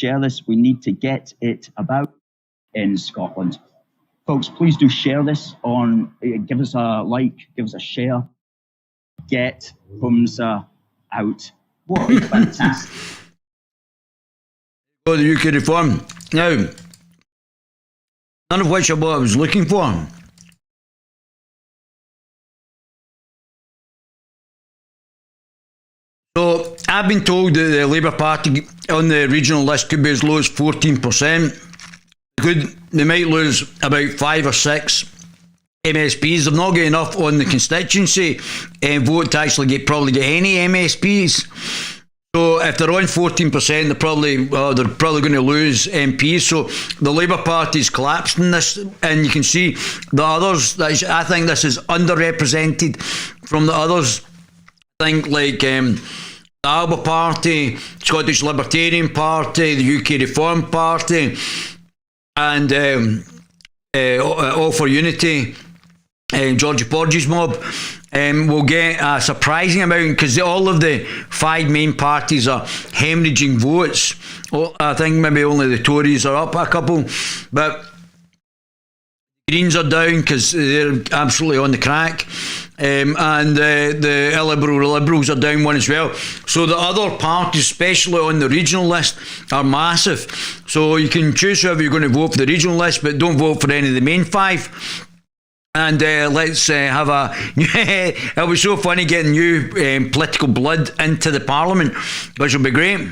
Speaker 11: get it about in Scotland. Folks, please do share this give us a like, give us a share. Get Humza Out. What a fantastic...
Speaker 1: for the UK reform. Now, none of which are what I was looking for. So, I've been told that the Labour Party on the regional list could be as low as 14%. They might lose about 5 or 6 MSPs. They've not got enough on the constituency vote to actually probably get any MSPs. So if they're on 14%, they're probably going to lose MPs. So the Labour Party's collapsed in this, and you can see the others. I think this is underrepresented from the others. I think like the Alba Party, Scottish Libertarian Party, the UK Reform Party, and All for Unity, Georgie Porges mob, will get a surprising amount, because all of the 5 main parties are hemorrhaging votes. I think maybe only the Tories are up a couple, but Greens are down because they're absolutely on the crack, and the Liberals are down one as well. So the other parties, especially on the regional list, are massive. So you can choose whether you're going to vote for the regional list, but don't vote for any of the main 5. And let's have a... It'll be so funny getting new political blood into the Parliament, which will be great.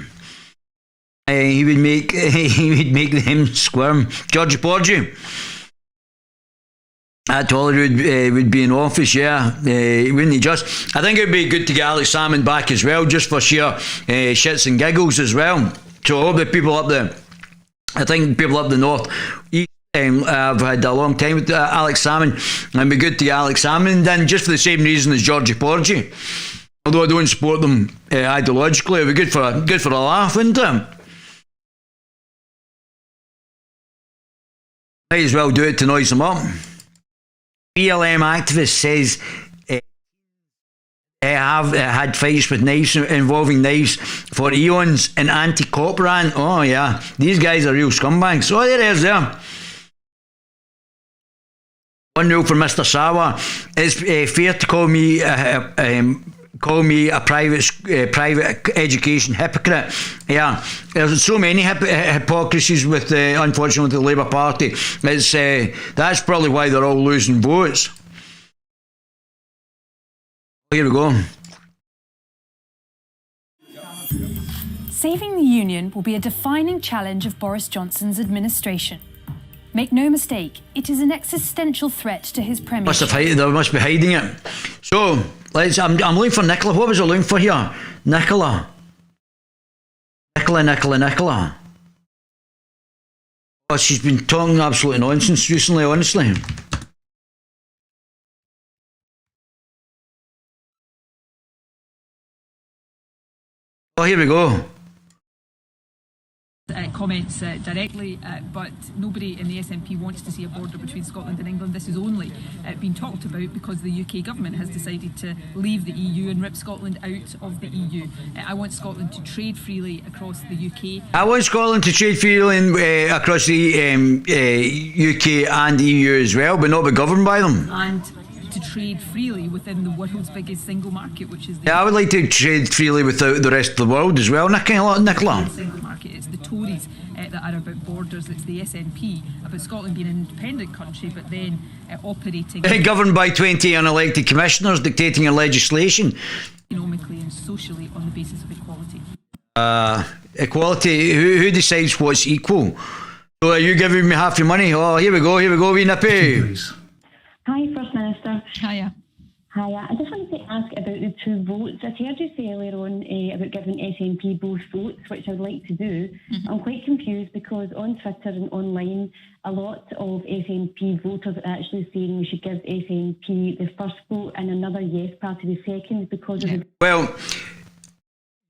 Speaker 1: He would make them squirm. Georgie Porgy. That Tory would be in office, yeah. Wouldn't he just? I think it would be good to get Alex Salmond back as well, just for sheer shits and giggles as well. So I hope the people up there, I think people up the north east, I've had a long time with Alex Salmond, and it'd be good to get Alex Salmond in, just for the same reason as Georgie Porgy. Although I don't support them ideologically, it'd be good for a laugh, wouldn't it? Might as well do it to noise them up. BLM activist says have had fights with knives, involving knives for eons, and anti-cop ran. Oh yeah, these guys are real scumbags. Oh, there it is there. 1-0 for Mr. Sawa. It's fair to call me a private education hypocrite. Yeah, there's so many hypocrisies with unfortunately the Labour Party. It's that's probably why they're all losing votes. Here we go.
Speaker 12: Saving the Union will be a defining challenge of Boris Johnson's administration. Make no mistake, it is an existential threat to his premiership.
Speaker 1: They must be hiding it. So, I'm looking for Nicola. What was I looking for here? Nicola. Oh, she's been talking absolute nonsense recently, honestly. Oh, here we go.
Speaker 13: Comments directly, but nobody in the SNP wants to see a border between Scotland and England. This is only being talked about because the UK government has decided to leave the EU and rip Scotland out of the EU. I want Scotland to trade freely across the UK. I want Scotland to trade freely across the UK and the EU as well, but not be governed by them. And to trade freely within the world's biggest single market, which is the... Yeah, I would like to trade freely with the rest of the world as well, Nicola. Single market. It's the Tories that are about borders. It's the SNP about Scotland being an independent country, but then operating... governed by 20 unelected commissioners dictating a legislation. Economically and socially on the basis of equality. Equality? Who decides what's equal? So are you giving me half your money? Oh, here we go, wee nippy.
Speaker 14: Hi, First Minister.
Speaker 13: Hiya.
Speaker 14: Hiya. I just wanted to ask about the 2 votes. I heard you say earlier on about giving SNP both votes, which I'd like to do. Mm-hmm. I'm quite confused because on Twitter and online, a lot of SNP voters are actually saying we should give SNP the first vote and another Yes Party the second because of the...
Speaker 1: Well,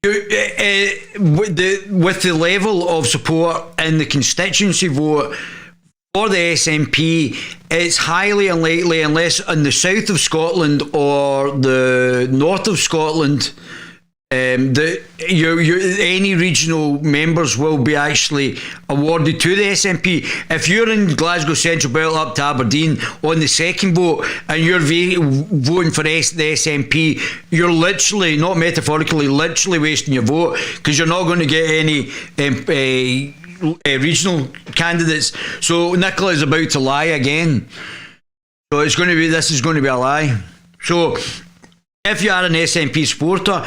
Speaker 1: with the level of support in the constituency vote for the SNP, it's highly unlikely, unless in the south of Scotland or the north of Scotland, any regional members will be actually awarded to the SNP. If you're in Glasgow Central Belt up to Aberdeen on the second vote and you're voting for the SNP, you're literally, not metaphorically, literally wasting your vote, because you're not going to get any regional candidates. So Nicola is about to lie again. So this is going to be a lie. So if you are an SNP supporter,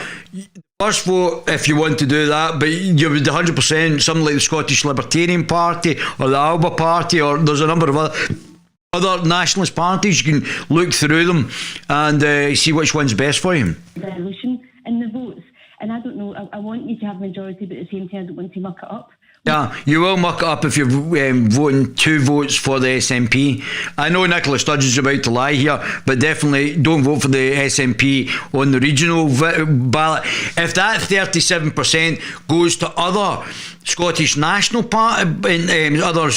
Speaker 1: first vote if you want to do that, but you would 100% something like the Scottish Libertarian Party or the Alba Party, or there's a number of other nationalist parties. You can look through them and see which one's best for you.
Speaker 14: Dilution in the votes, and I don't know, I want you to have majority, but at the same time I don't want to muck it up.
Speaker 1: Yeah, you will muck it up if you're voting 2 votes for the SNP. I know Nicola Sturgeon is about to lie here, but definitely don't vote for the SNP on the regional ballot. If that 37% goes to other Scottish national other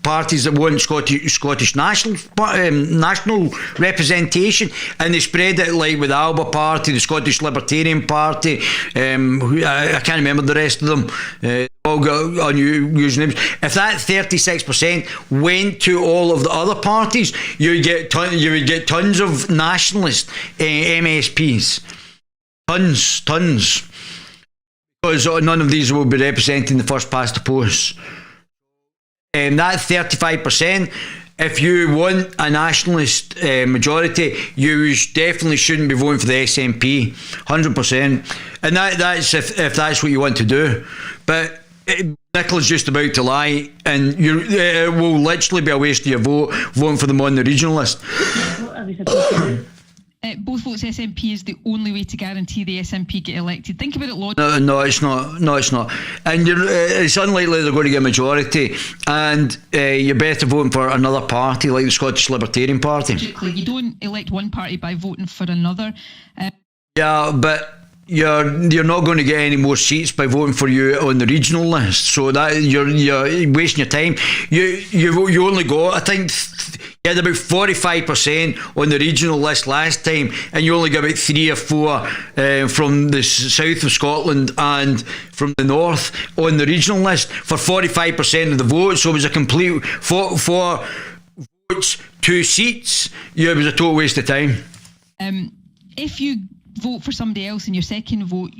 Speaker 1: parties that want Scottish national representation, and they spread it like with the Alba Party, the Scottish Libertarian Party, I can't remember the rest of them, all got unusual names. If that 36% went to all of the other parties, you would get tons of nationalist MSPs, tons. Because none of these will be representing the first past the post. That 35%, if you want a nationalist majority, you definitely shouldn't be voting for the SNP, 100%. And that's if that's what you want to do. But Nicola's just about to lie, and it will literally be a waste of your vote voting for them on the regional list.
Speaker 13: Both votes SNP is the only way to guarantee the SNP get elected. Think about it logically.
Speaker 1: No, it's not. And it's unlikely they're going to get a majority, and you're better voting for another party like the Scottish Libertarian Party.
Speaker 13: Logically, you don't elect one party by voting for another.
Speaker 1: Yeah, but you're not going to get any more seats by voting for you on the regional list. So that you're wasting your time. You only got, I think, you had about 45% on the regional list last time, and you only got about 3 or 4 from the south of Scotland and from the north on the regional list for 45% of the vote. So it was a complete 4 votes, 2 seats. Yeah, it was a total waste of time.
Speaker 13: If you vote for somebody else in your second vote,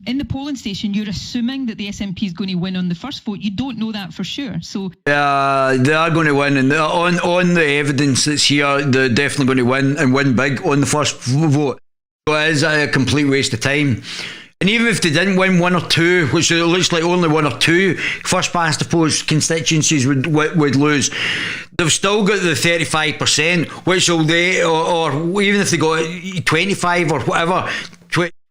Speaker 13: in the polling station, you're assuming that the SNP is going to win on the first vote. You don't know that for sure. So
Speaker 1: they are going to win, and on the evidence that's here, they're definitely going to win, and win big on the first vote. So it is a complete waste of time. And even if they didn't win 1 or 2, which it looks like only 1 or 2 first past the post constituencies would lose, they've still got the 35%, which will or even if they got 25 or whatever,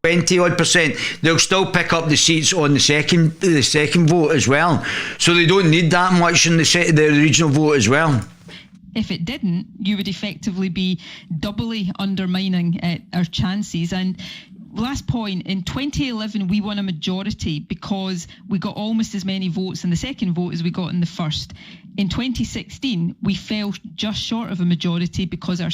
Speaker 1: 20 odd percent, they'll still pick up the seats on the second vote as well. So they don't need that much in the regional vote as well.
Speaker 13: If it didn't, you would effectively be doubly undermining our chances. And last point, in 2011 we won a majority because we got almost as many votes in the second vote as we got in the first. In 2016 we fell just short of a majority because our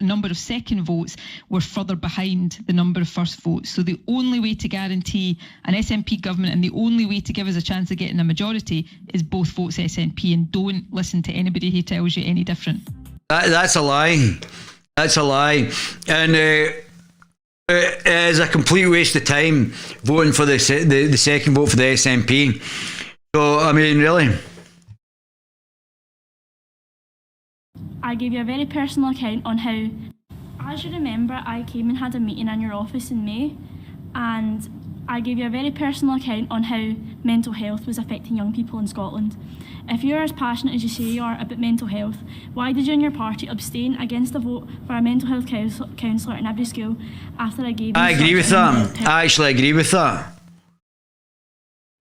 Speaker 13: number of second votes were further behind the number of first votes. So the only way to guarantee an SNP government and the only way to give us a chance of getting a majority is both votes SNP, and don't listen to anybody who tells you any different.
Speaker 1: That's a lie. And it is a complete waste of time voting for the second vote for the SNP. So, I mean, really.
Speaker 15: I gave you a very personal account on how, as you remember, I came and had a meeting in your office in May, and I gave you a very personal account on how mental health was affecting young people in Scotland. If you're as passionate as you say you are about mental health, why did you and your party abstain against a vote for a mental health counsellor in every school after I gave you...
Speaker 1: I agree with that. I actually agree with that.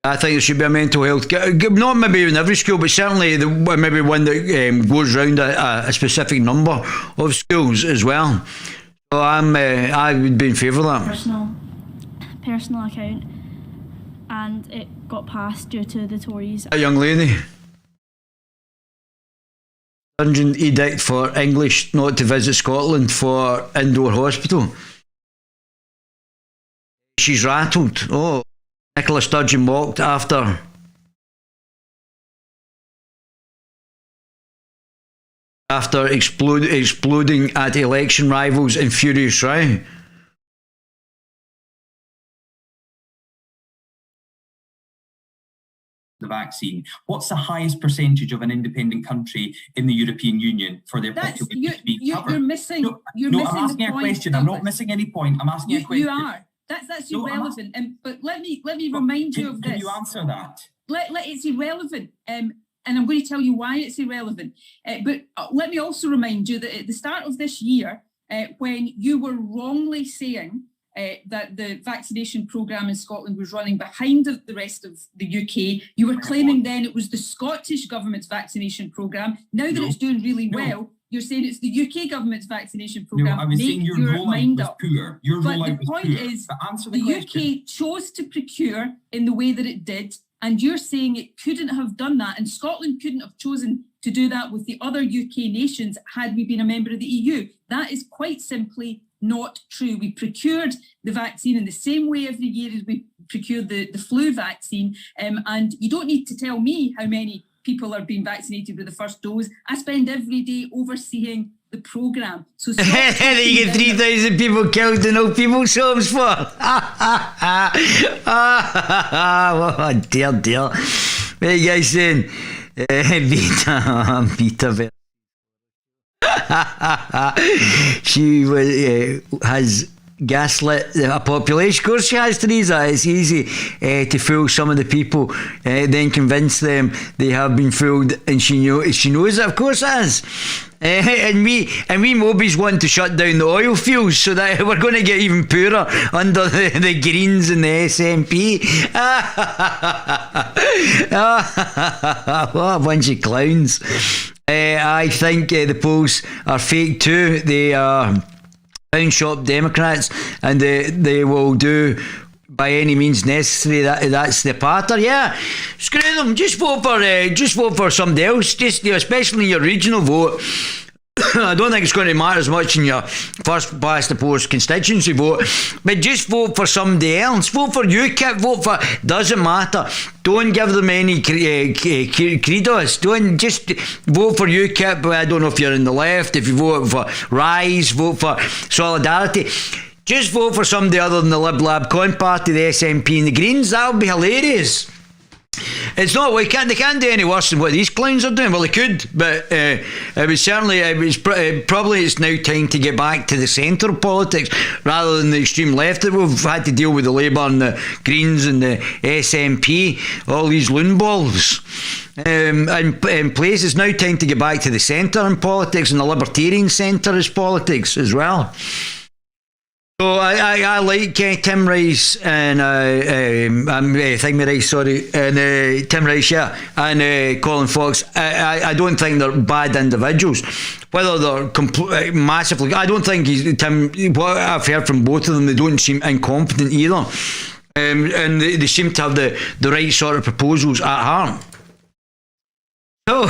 Speaker 1: I think there should be a mental health, not maybe in every school, but certainly maybe one that goes round a specific number of schools as well. So I would be in favour of that.
Speaker 15: Personal account, and it got passed due to the Tories.
Speaker 1: A young lady. Stringent edict for English not to visit Scotland for indoor hospital. she's rattled. Oh, Nicola Sturgeon walked after exploding at election rivals in furious row.
Speaker 16: The vaccine. What's the highest percentage of an independent country in the European Union for their population to be covered?
Speaker 13: You're missing.
Speaker 16: I'm asking a question. I'm not missing any point. I'm asking a question.
Speaker 13: You are. That's irrelevant. But let me remind you of this.
Speaker 16: Can you answer that?
Speaker 13: It's irrelevant. And I'm going to tell you why it's irrelevant. But let me also remind you that at the start of this year, when you were wrongly saying that the vaccination programme in Scotland was running behind the rest of the UK, you were claiming then it was the Scottish Government's vaccination programme. Now that it's doing really well, you're saying it's the UK Government's vaccination programme.
Speaker 16: No, I was saying your rollout was poor. Your rollout was poor.
Speaker 13: But the point is, the UK chose to procure in the way that it did, and you're saying it couldn't have done that, and Scotland couldn't have chosen to do that with the other UK nations had we been a member of the EU. That is quite simply not true. We procured the vaccine in the same way every year as we procured the flu vaccine. And you don't need to tell me how many people are being vaccinated with the first dose. I spend every day overseeing the programme. So you
Speaker 1: get 3,000 people killed and no people's homes for. Oh, dear. What are you guys saying? Beta. She has gaslit a population. Of course she has, Teresa. It's easy to fool some of the people, then convince them they have been fooled, and she knows it. Of course it is. And we Mobies want to shut down the oil fields so that we're going to get even poorer under the Greens and the SNP. What a bunch of clowns. I think the polls are fake too. They are pound shop Democrats, and they will do by any means necessary. That's the patter. Yeah, screw them. Just vote for somebody else. Just especially in your regional vote. I don't think it's going to matter as much in your first past the post constituency vote, but just vote for somebody else. Vote for UKIP. Vote for, doesn't matter. Don't give them any credos. Don't just vote for UKIP. I don't know if you're in the left. If you vote for Rise, vote for Solidarity. Just vote for somebody other than the Lib Lab Con Party, the SNP and the Greens. That would be hilarious. It's not. They can't do any worse than what these clowns are doing. Well, they could, but probably it's now time to get back to the centre of politics rather than the extreme left that we've had to deal with, the Labour and the Greens and the SNP, all these loon balls. In place, it's now time to get back to the centre in politics, and the libertarian centre is politics as well. So I like Tim Rice and Tim Rice, yeah, and Colin Fox. I don't think they're bad individuals. Whether they're massively, I don't think what I've heard from both of them, they don't seem incompetent either, and they seem to have the right sort of proposals at heart. So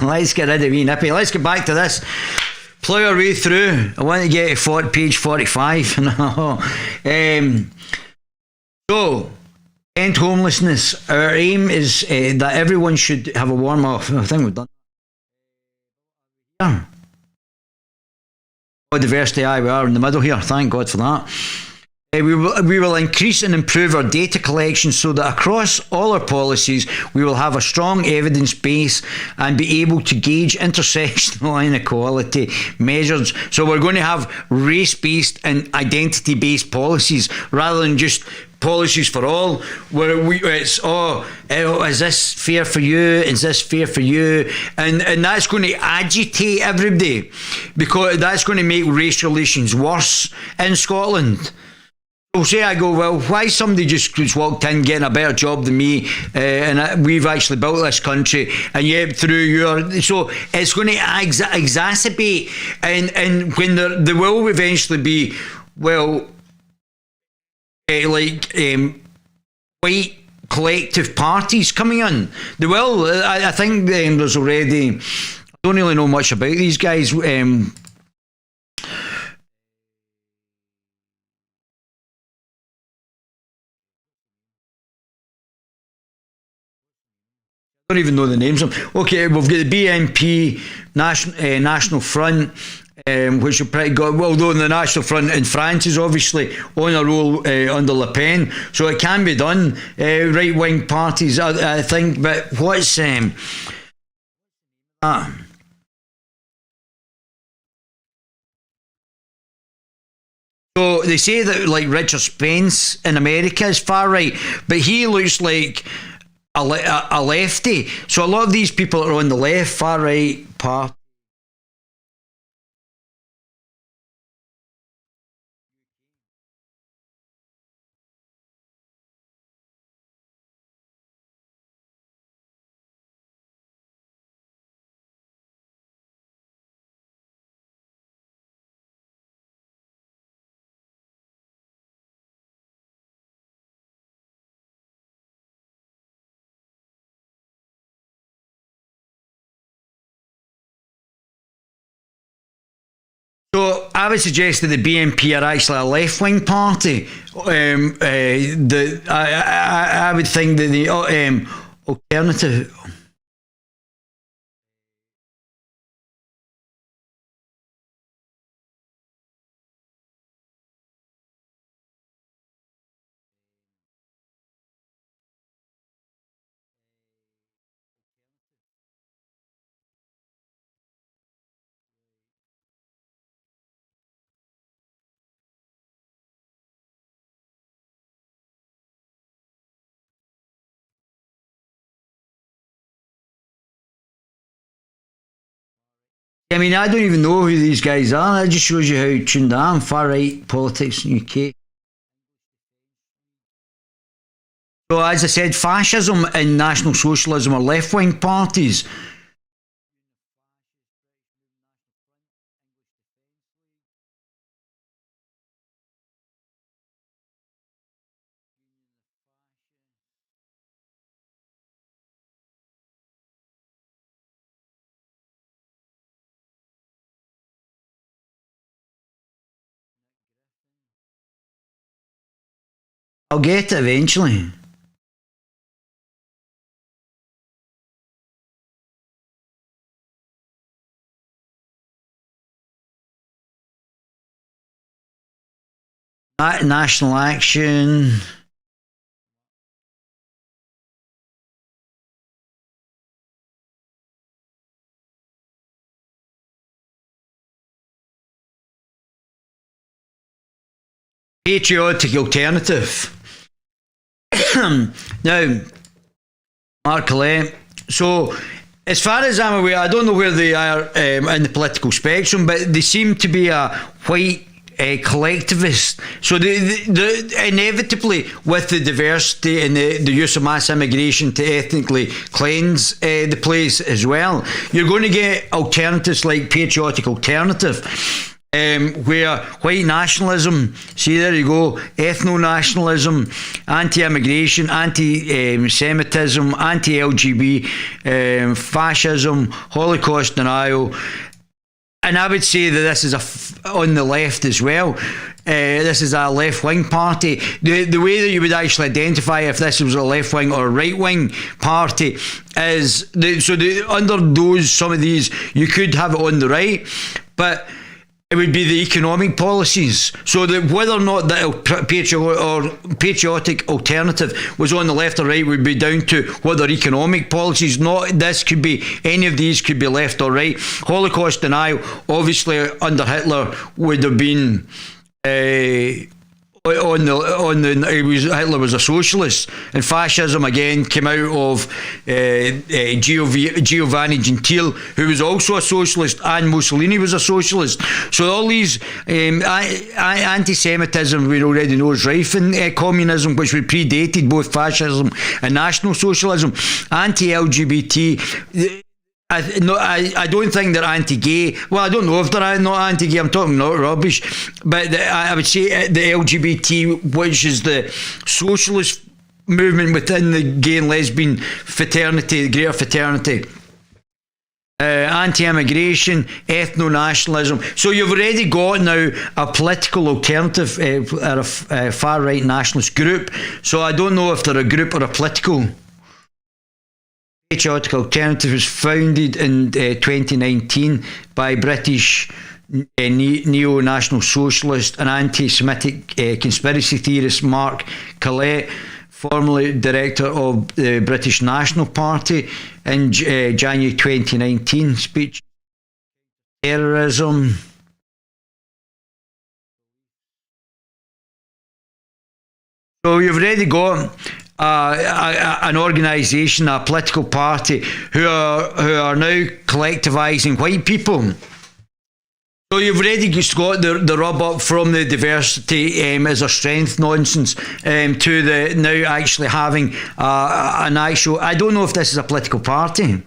Speaker 1: let's get rid of wee Nippy. Let's get back to this. Plough our way through. I want to get to page 45. So, end homelessness. Our aim is that everyone should have a warm off. I think we've done that. Oh, diversity, we are in the middle here. Thank God for that. We will increase and improve our data collection so that across all our policies we will have a strong evidence base and be able to gauge intersectional inequality measures. So we're going to have race-based and identity-based policies rather than just policies for all, where it's is this fair for you, is this fair for you, and that's going to agitate everybody, because that's going to make race relations worse in Scotland. So say I go, well, why somebody just walked in getting a better job than me, and we've actually built this country, and yet through so it's going to exacerbate, and when there will eventually be, well, white collective parties coming in. They will. I think there's already, I don't really know much about these guys. don't even know the names of them. Okay, we've got the BNP, National Front, which are pretty good, although the National Front in France is obviously on a roll under Le Pen, so it can be done, right-wing parties, I think, but what's so they say that like Richard Spence in America is far right, but he looks like a lefty. So a lot of these people are on the left, far right part. So I would suggest that the BNP are actually a left-wing party. I would think that the alternative. I mean, I don't even know who these guys are. That just shows you how tuned I am. Far right politics in the UK. So, as I said, fascism and National Socialism are left-wing parties. I'll get it eventually. National Action. Patriotic Alternative. Now, Mark Collette. So, as far as I'm aware, I don't know where they are in the political spectrum, but they seem to be a white collectivist. So, inevitably, with the diversity and the use of mass immigration to ethnically cleanse the place as well, you're going to get alternatives like Patriotic Alternative. Where white nationalism, see there you go, ethno-nationalism, anti-immigration, anti-Semitism, anti-LGBT, fascism, Holocaust denial, and I would say that this is on the left as well. This is a left-wing party. The way that you would actually identify if this was a left-wing or right-wing party is under those, some of these you could have it on the right, but it would be the economic policies. So that whether or not the patriotic alternative was on the left or right would be down to what their economic policies. Not this could be, any of these could be left or right. Holocaust denial, obviously under Hitler, would have been Hitler was a socialist, and fascism again came out of Giovanni Gentile, who was also a socialist, and Mussolini was a socialist. So all these anti-Semitism we already know is rife in communism, which would predated both fascism and National Socialism. Anti-LGBT. I don't think they're anti-gay. Well, I don't know if they're not anti-gay. I'm talking not rubbish. But I would say the LGBT, which is the socialist movement within the gay and lesbian fraternity, the greater fraternity. Anti-immigration, ethno-nationalism. So you've already got now a political alternative, or a far-right nationalist group. So I don't know if they're a group or a political. Patriotic Alternative was founded in 2019 by British neo-national socialist and anti-Semitic conspiracy theorist Mark Collett, formerly director of the British National Party, in January 2019. Speech terrorism. So you've already got an organisation, a political party, who are now collectivising white people. So you've already just got the rub up from the diversity as a strength nonsense to the now actually having an actual... I don't know if this is a political party.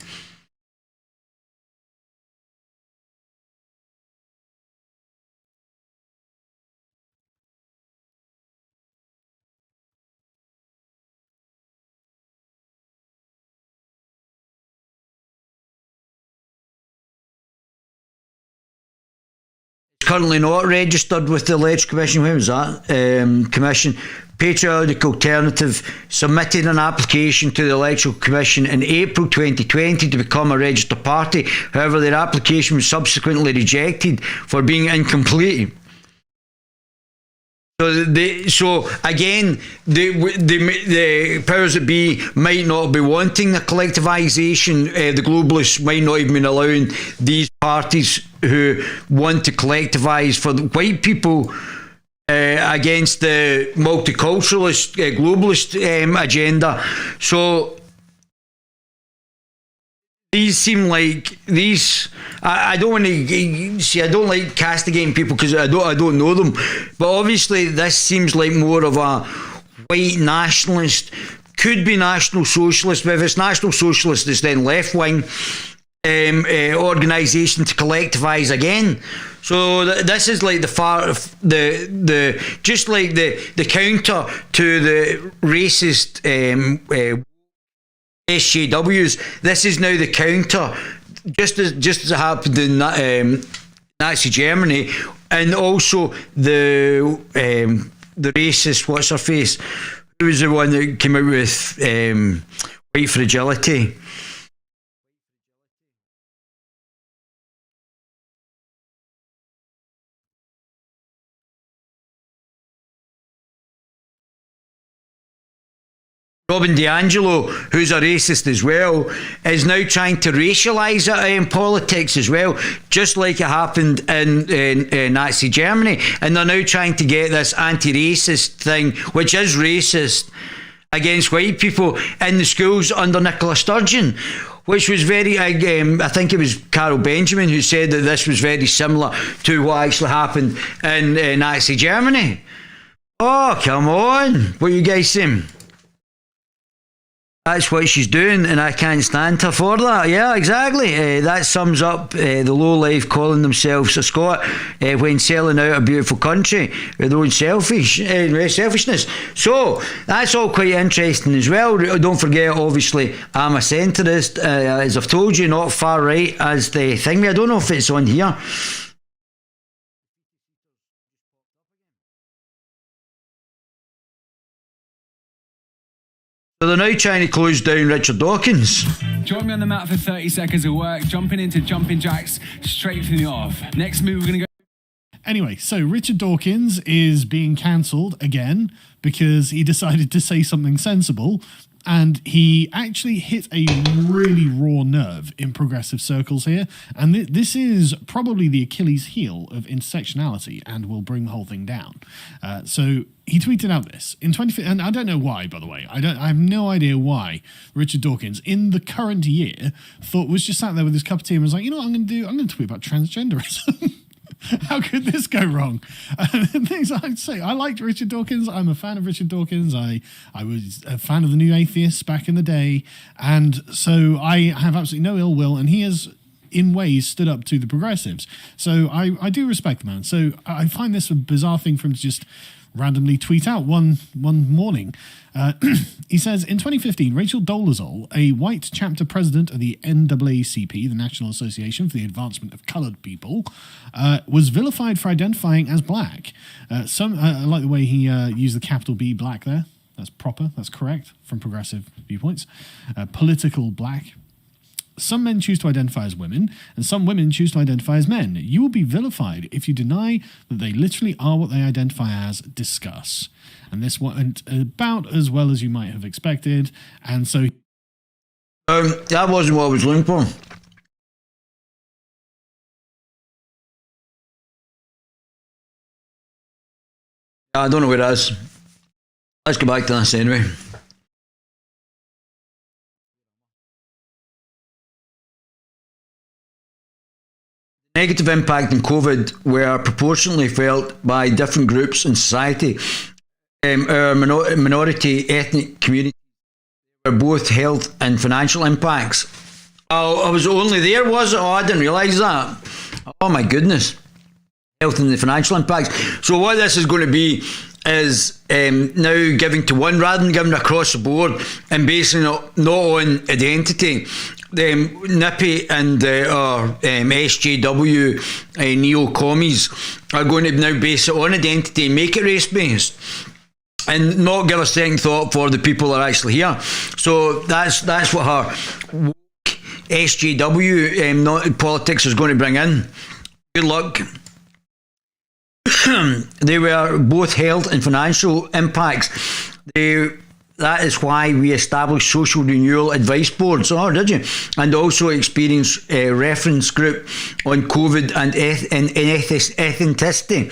Speaker 1: Currently not registered with the Electoral Commission. When was that? Commission. Patriotic Alternative submitted an application to the Electoral Commission in April 2020 to become a registered party. However, their application was subsequently rejected for being incomplete. So again, the powers that be might not be wanting the collectivisation. The globalists might not even be allowing these parties who want to collectivise for the white people against the multiculturalist, globalist agenda. So these seem like these. I don't want to see. I don't like castigating people because I don't know them. But obviously, this seems like more of a white nationalist. Could be National Socialist, but if it's National Socialist, it's then left wing organisation to collectivise again. So this is like the just like the counter to the racist SJWs. This is now the counter, just as it happened in Nazi Germany, and also the racist, what's her face, who was the one that came out with white fragility. Robin DiAngelo, who's a racist as well, is now trying to racialise it in politics as well, just like it happened in Nazi Germany. And they're now trying to get this anti-racist thing, which is racist, against white people in the schools under Nicola Sturgeon, which was very, I think it was Carol Benjamin who said that this was very similar to what actually happened in Nazi Germany. Oh, come on. What you guys saying? That's what she's doing, and I can't stand her for that. Yeah, exactly. That sums up the lowlife calling themselves a Scot when selling out a beautiful country with their own selfishness. So that's all quite interesting as well. Don't forget, obviously, I'm a centrist, as I've told you, not far right as the thing. I don't know if it's on here. So they're now trying to close down Richard Dawkins.
Speaker 17: Join me on the mat for 30 seconds of work, jumping into jumping jacks straight from the off. Next move, we're going to go.
Speaker 3: Anyway, so Richard Dawkins is being cancelled again because he decided to say something sensible, and he actually hit a really raw nerve in progressive circles here, and this is probably the Achilles heel of intersectionality and will bring the whole thing down. So he tweeted out this in 2015, and I don't know why, by the way. I have no idea why Richard Dawkins, in the current year, was just sat there with his cup of tea and was like, you know what I'm going to do? I'm going to tweet about transgenderism. How could this go wrong? Things I'd say. I liked Richard Dawkins. I'm a fan of Richard Dawkins. I was a fan of the New Atheists back in the day. And so I have absolutely no ill will. And he has, in ways, stood up to the progressives. So I do respect the man. So I find this a bizarre thing for him to just randomly tweet out one morning. He says, in 2015, Rachel Dolezal, a white chapter president of the NAACP, the National Association for the Advancement of Coloured People, was vilified for identifying as black. I like the way he used the capital B, black, there. That's proper, that's correct from progressive viewpoints. Political black. Some men choose to identify as women, and some women choose to identify as men. You will be vilified if you deny that they literally are what they identify as. Discuss. And this went about as well as you might have expected, and so...
Speaker 1: that wasn't what I was looking for. I don't know where it is. Let's go back to this anyway. Negative impact in COVID were proportionally felt by different groups in society. Our minority ethnic community were both health and financial impacts. Oh, I was only there, was it? Oh, I didn't realise that. Oh my goodness. Health and the financial impacts. So what this is going to be is now giving to one rather than giving across the board, and basing it not on identity. NIPI and SJW neo-commies are going to now base it on identity, make it race-based, and not give a second thought for the people that are actually here. So that's what her SJW not politics is going to bring in. Good luck. They were both health and financial impacts. That is why we established social renewal advice boards. Oh, did you? And also experience reference group on COVID and ethnicity.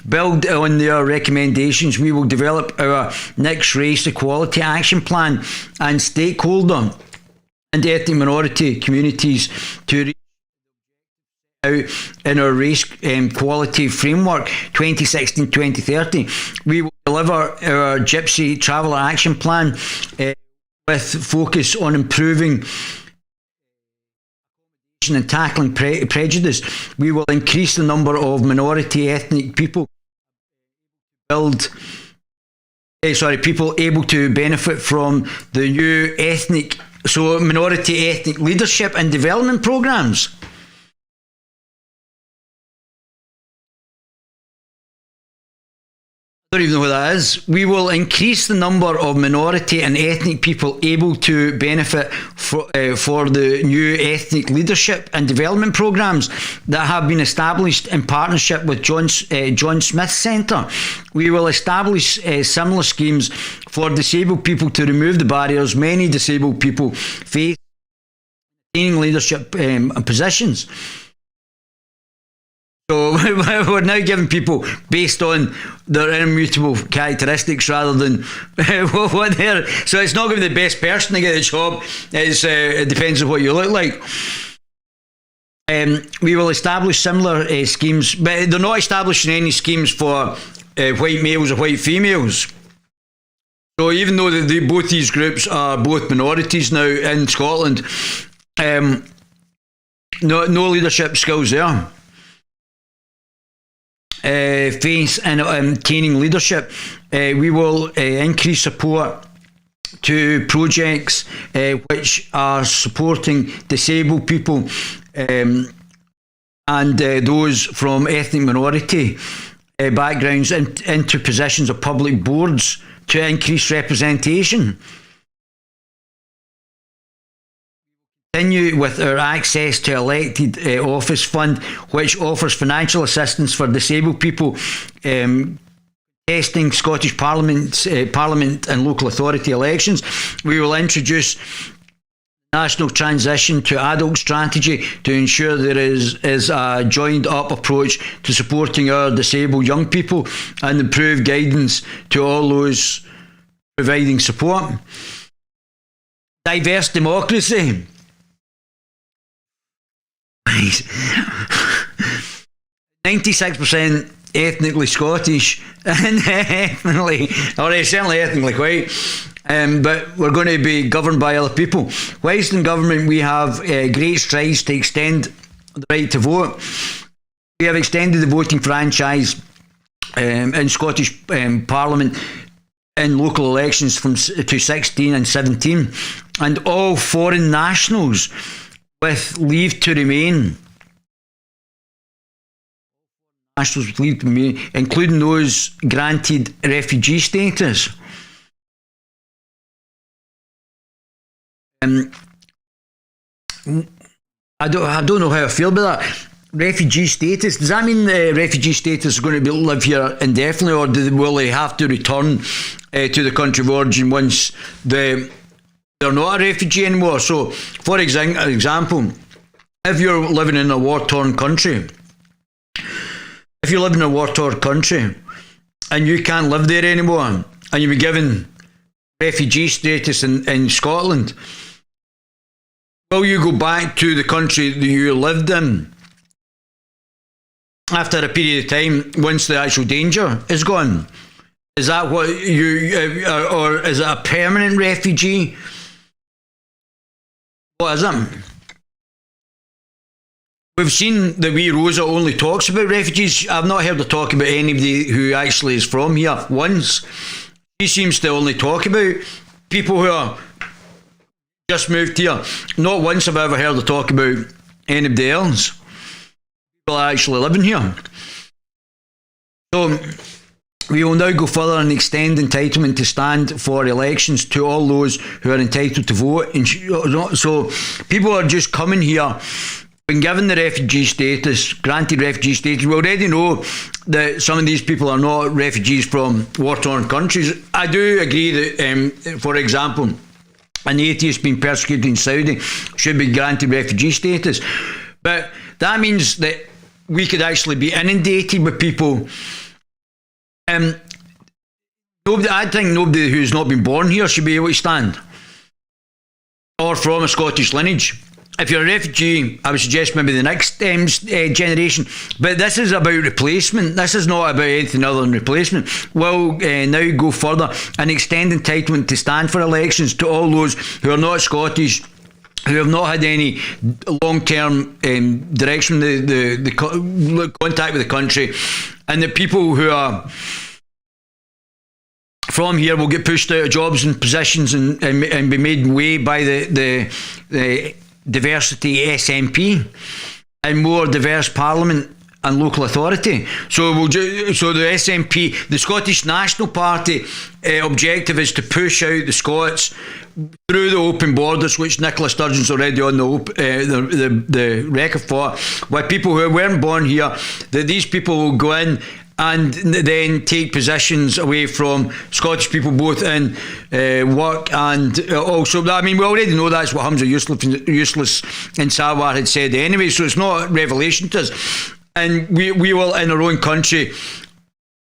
Speaker 1: Build on their recommendations. We will develop our next race equality action plan and stakeholder and ethnic minority communities to reach out in our race quality framework 2016-2030. We will deliver our Gypsy Traveller Action Plan with focus on improving and tackling prejudice. We will increase the number of minority ethnic people people able to benefit from the new minority ethnic leadership and development programs. I don't even know what that is. We will increase the number of minority and ethnic people able to benefit for the new ethnic leadership and development programs that have been established in partnership with John Smith Centre. We will establish similar schemes for disabled people to remove the barriers many disabled people face in leadership positions. So we're now giving people based on their immutable characteristics rather than what they're... So it's not going to be the best person to get the job. It depends on what you look like. We will establish similar schemes, but they're not establishing any schemes for white males or white females. So even though both these groups are both minorities now in Scotland, no leadership skills there. Face and obtaining leadership. We will increase support to projects which are supporting disabled people and those from ethnic minority backgrounds into positions of public boards to increase representation. Continue with our access to elected office fund, which offers financial assistance for disabled people testing Scottish Parliament and local authority elections. We will introduce national transition to adult strategy to ensure there is a joined up approach to supporting our disabled young people and improve guidance to all those providing support. Diverse democracy. 96% ethnically Scottish and certainly ethnically white, but we're going to be governed by other people. Whilst in government we have great strides to extend the right to vote. We have extended the voting franchise in Scottish Parliament in local elections to 16 and 17, and all foreign nationals with leave to remain nationals with leave to remain, including those granted refugee status. I don't know how I feel about that. Refugee status, does that mean refugee status is going to live here indefinitely, or will they have to return to the country of origin once they're not a refugee anymore? So, for example, if you're living in a war-torn country, and you can't live there anymore, and you've been given refugee status in Scotland, will you go back to the country that you lived in after a period of time once the actual danger is gone? Is that what or is it a permanent refugee? What is it? We've seen that wee Rosa only talks about refugees. I've not heard her talk about anybody who actually is from here once. She seems to only talk about people who are just moved here. Not once have I ever heard her talk about anybody else. People are actually living here. So we will now go further and extend entitlement to stand for elections to all those who are entitled to vote. So people are just coming here, been given the refugee status, granted refugee status. We already know that some of these people are not refugees from war-torn countries. I do agree that, for example, an atheist being persecuted in Saudi should be granted refugee status. But that means that we could actually be inundated with people. I think nobody who's not been born here should be able to stand, or from a Scottish lineage. If you're a refugee, I would suggest maybe the next generation. But this is about replacement. This is not about anything other than replacement. We'll now go further and extend entitlement to stand for elections to all those who are not Scottish, who have not had any long-term direction, the contact with the country, and the people who are from here will get pushed out of jobs and positions and be made way by the diversity SNP and more diverse parliament and local authority. So the SNP, the Scottish National Party, objective is to push out the Scots through the open borders, which Nicola Sturgeon's already on the record for, where people who weren't born here, that these people will go in and then take positions away from Scottish people, both in work and also, I mean, we already know that's what Humza Useless and Sawar had said anyway, so it's not a revelation to us. And we will, in our own country,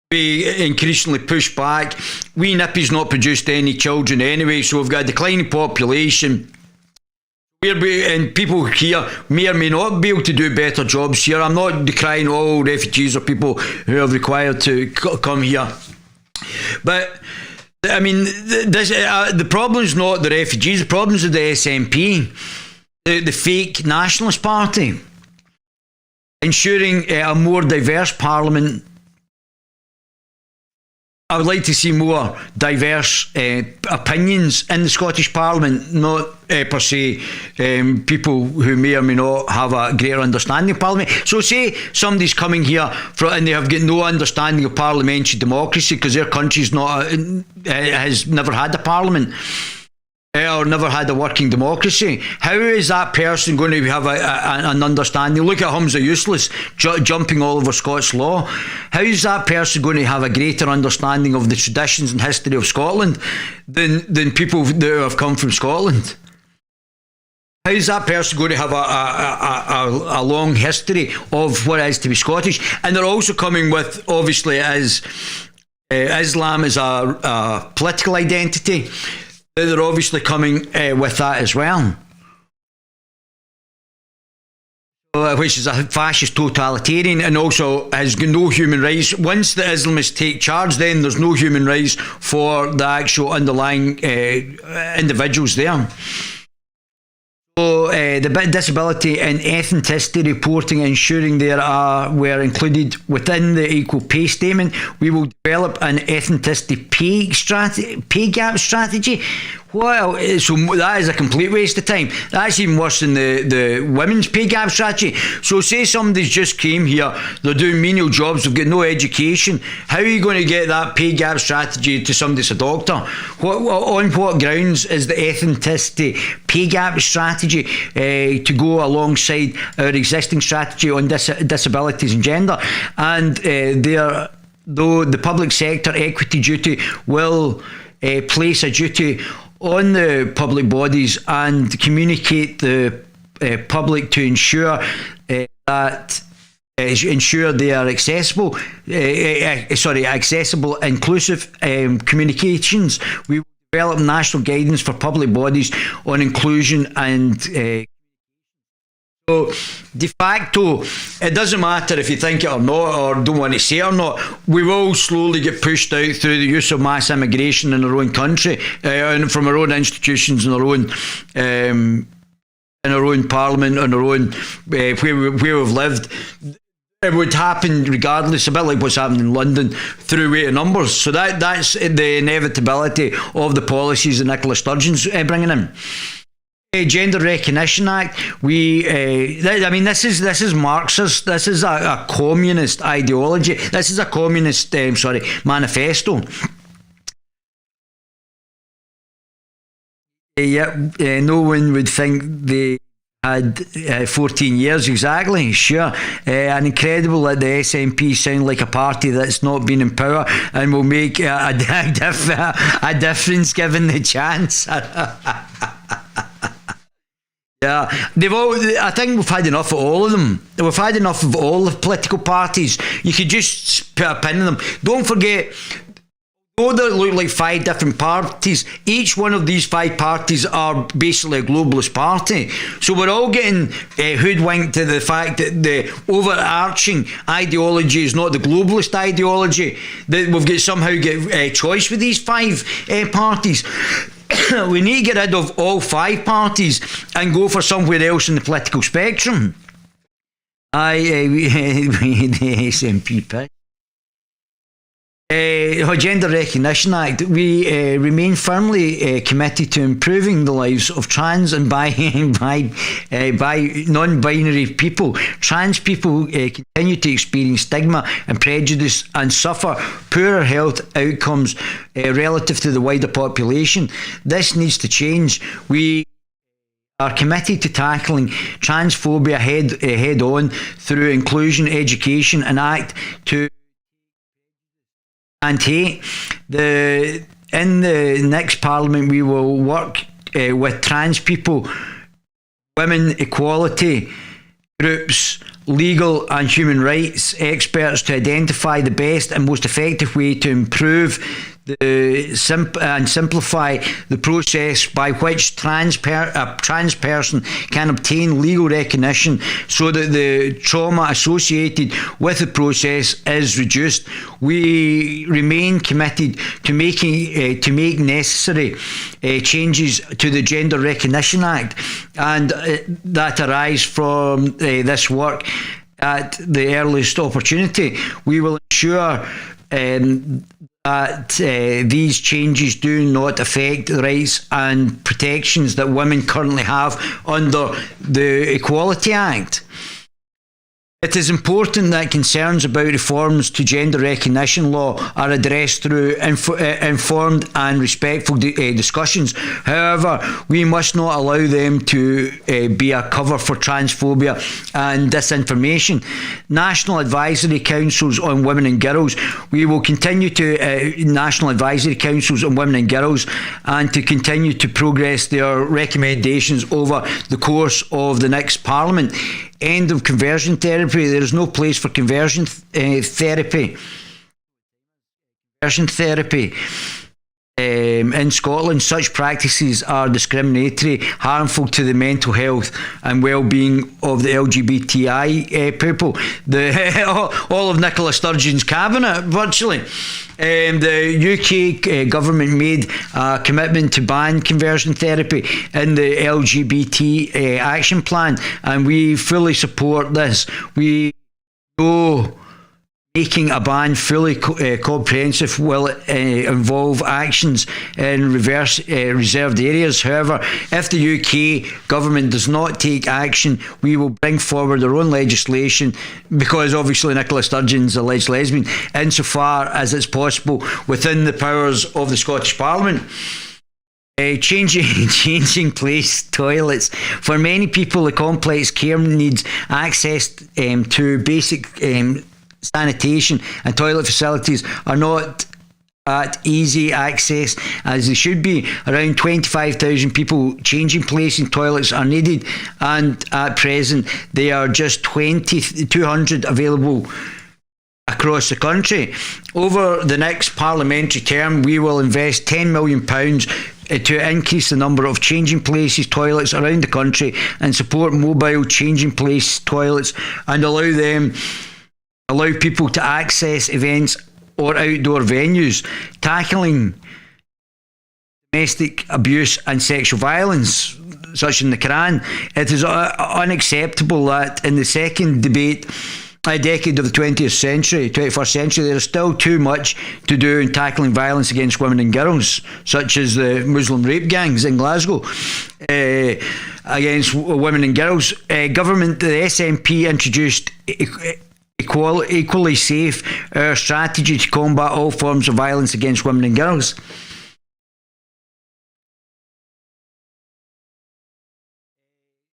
Speaker 1: be increasingly pushed back. Wee Nippy's not produced any children anyway, so we've got a declining population. And people here may or may not be able to do better jobs here. I'm not decrying all refugees or people who are required to come here. But, I mean, the problem is not the refugees, the problem is the SNP, the fake nationalist party, ensuring a more diverse parliament. I would like to see more diverse opinions in the Scottish Parliament, not per se people who may or may not have a greater understanding of Parliament. So say somebody's coming here and they have got no understanding of parliamentary democracy because their country's has never had a parliament or never had a working democracy. How is that person going to have an understanding? Look at Humza Useless jumping all over Scots law. How is that person going to have a greater understanding of the traditions and history of Scotland than people that have come from Scotland? How is that person going to have a long history of what it is to be Scottish? And they're also coming with, obviously, as Islam is a political identity. They're obviously coming with that as well, which is a fascist totalitarian and also has no human rights. Once the Islamists take charge, then there's no human rights for the actual underlying individuals there. So the disability and ethnicity reporting, ensuring were included within the equal pay statement. We will develop an ethnicity pay gap strategy. Well, so that is a complete waste of time. That's even worse than the women's pay gap strategy. So say somebody's just came here, they're doing menial jobs, they've got no education. How are you going to get that pay gap strategy to somebody that's a doctor? On what grounds is the ethnicity pay gap strategy to go alongside our existing strategy on disabilities and gender? And though the public sector equity duty will place a duty on the public bodies and communicate the public to ensure that ensure they are accessible, inclusive communications. We will develop national guidance for public bodies on inclusion and so de facto, it doesn't matter if you think it or not, or don't want to say it or not, we will slowly get pushed out through the use of mass immigration in our own country, and from our own institutions, in our own parliament, in our own where we've lived. It would happen regardless, a bit like what's happening in London, through weight of numbers. So that's the inevitability of the policies that Nicola Sturgeon's bringing in. Gender Recognition Act. This is Marxist. This is a communist ideology. This is a communist manifesto. No one would think they had 14 years exactly. Sure, and incredible that the SNP sound like a party that's not been in power and will make a difference given the chance. Yeah, I think we've had enough of all of them. We've had enough of all the political parties. You could just put a pin in them. Don't forget, although they look like 5 different parties, each one of these 5 parties are basically a globalist party. So we're all getting hoodwinked to the fact that the overarching ideology is not the globalist ideology. That we've somehow get choice with these 5 parties. We need to get rid of all 5 parties and go for somewhere else in the political spectrum. The SNP pick. Gender Recognition Act. We remain firmly committed to improving the lives of trans and bi non-binary people. Trans people continue to experience stigma and prejudice and suffer poorer health outcomes relative to the wider population. This needs to change. We are committed to tackling transphobia head on through inclusion, education, and act to and hate. In the next parliament, we will work with trans people, women equality groups, legal and human rights experts to identify the best and most effective way to improve and simplify the process by which a trans person can obtain legal recognition so that the trauma associated with the process is reduced. We remain committed to make necessary changes to the Gender Recognition Act, and that arise from this work at the earliest opportunity. We will ensure that these changes do not affect the rights and protections that women currently have under the Equality Act. It is important that concerns about reforms to gender recognition law are addressed through informed and respectful discussions. However, we must not allow them to be a cover for transphobia and disinformation. National Advisory Councils on Women and Girls. We will continue to National Advisory Councils on Women and Girls and to continue to progress their recommendations over the course of the next Parliament. End of conversion therapy. There is no place for conversion therapy. Conversion therapy. in Scotland, such practices are discriminatory, harmful to the mental health and well-being of the LGBTI people. All of Nicola Sturgeon's cabinet, virtually. The UK government made a commitment to ban conversion therapy in the LGBT action plan, and we fully support this. We know making a ban fully comprehensive will involve actions in reserved areas. However, if the UK government does not take action, we will bring forward our own legislation, because obviously Nicola Sturgeon's alleged lesbian, insofar as it's possible within the powers of the Scottish Parliament. Changing place toilets. For many people, the complex care needs access to basic sanitation and toilet facilities are not at easy access as they should be. Around 25,000 people changing place in toilets are needed, and at present there are just 200 available across the country. Over the next parliamentary term, we will invest £10 million to increase the number of changing places toilets around the country and support mobile changing place toilets and allow people to access events or outdoor venues. Tackling domestic abuse and sexual violence, such in the Quran. It is unacceptable that in the second decade of the 21st century, there is still too much to do in tackling violence against women and girls, such as the Muslim rape gangs in Glasgow against women and girls. The SNP introduced Equally Safe, our strategy to combat all forms of violence against women and girls.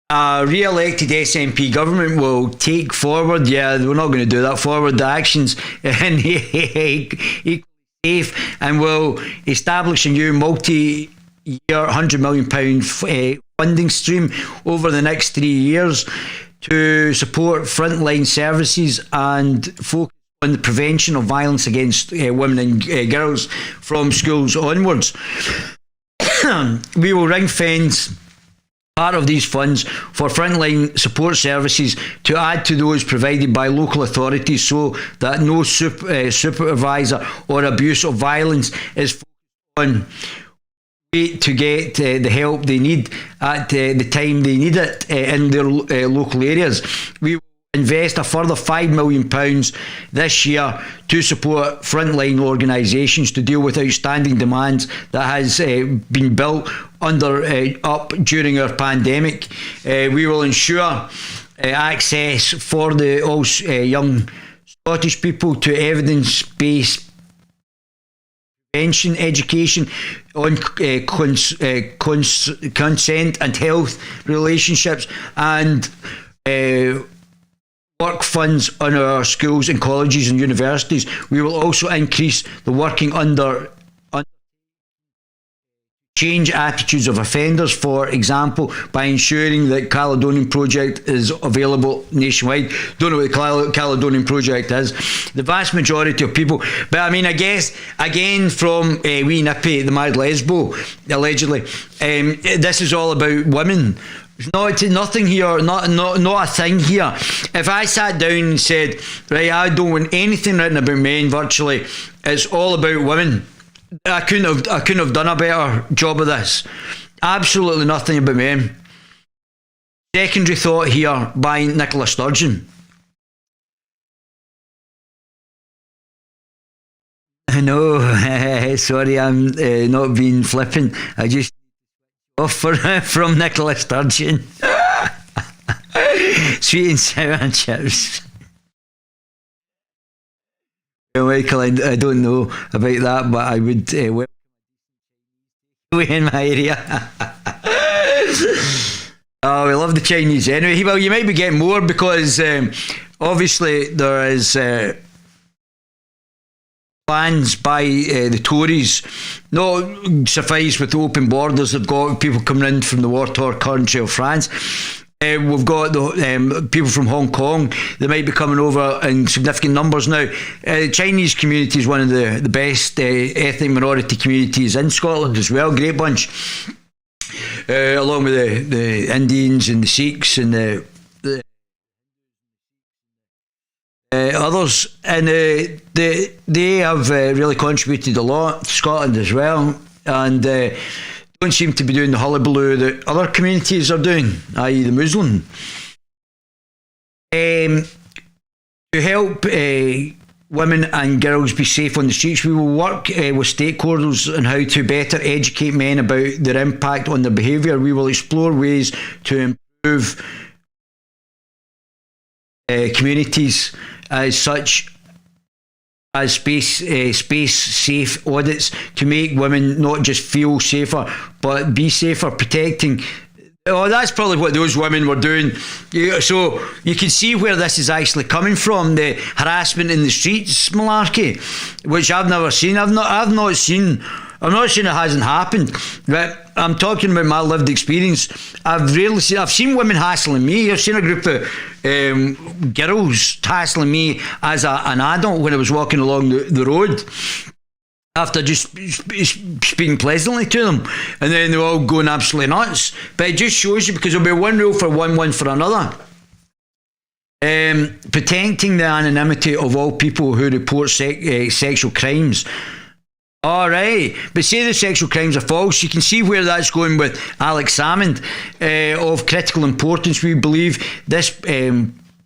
Speaker 1: A re-elected SNP government will take forward, we're not going to do that, forward the actions in Equally Safe, and will establish a new multi-year £100 million funding stream over the next 3 years to support frontline services and focus on the prevention of violence against women and girls from schools onwards. We will ring-fence part of these funds for frontline support services to add to those provided by local authorities, so that no supervisor or abuse of violence is focused on to get the help they need at the time they need it in their local areas. We will invest a further £5 million this year to support frontline organisations to deal with outstanding demands that has been built up during our pandemic. We will ensure access for all young Scottish people to evidence-based prevention education on consent and health relationships, and work funds on our schools and colleges and universities. We will also increase the working under change attitudes of offenders, for example, by ensuring that Caledonian Project is available nationwide. Don't know what the Caledonian Project is. The vast majority of people, but I mean, I guess, again, from wee Nippy, the mad lesbo, allegedly, this is all about women. Nothing here, not a thing here. If I sat down and said, right, I don't want anything written about men, virtually, it's all about women, I couldn't have done a better job of this. Absolutely nothing about men. Secondary thought here by Nicola Sturgeon. I know, sorry, I'm not being flippant. I just off from Nicola Sturgeon. Sweet and sour chips. Michael, I don't know about that, but I would welcome in my area. Oh, we love the Chinese anyway. Well, you might be getting more because obviously there is plans by the Tories, not suffice with open borders. They've got people coming in from the war-torn country of France. We've got the people from Hong Kong that might be coming over in significant numbers now. The Chinese community is one of the best ethnic minority communities in Scotland as well. Great bunch. Along with the Indians and the Sikhs and the others, and they have really contributed a lot to Scotland as well, and don't seem to be doing the hullabaloo that other communities are doing, i.e. the Muslim. To help women and girls be safe on the streets, we will work with stakeholders on how to better educate men about their impact on their behaviour. We will explore ways to improve communities such as space safe audits to make women not just feel safer but be safer, protecting. Oh, that's probably what those women were doing. So you can see where this is actually coming from, the harassment in the streets malarkey, which I've never seen. I'm not saying it hasn't happened, but I'm talking about my lived experience. I've seen women hassling me. I've seen a group of girls hassling me as an adult when I was walking along the road, after just speaking pleasantly to them, and then they're all going absolutely nuts. But it just shows you, because there'll be one rule for one for another. Protecting the anonymity of all people who report sexual crimes. All right, but say the sexual crimes are false. You can see where that's going with Alex Salmond. Of critical importance, we believe this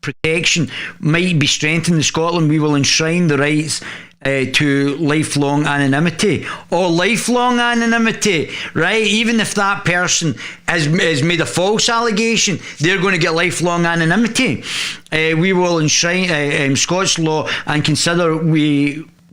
Speaker 1: protection might be strengthened in Scotland. We will enshrine the rights to lifelong anonymity, or lifelong anonymity, right? Even if that person has made a false allegation, they're going to get lifelong anonymity. We will enshrine Scots law and consider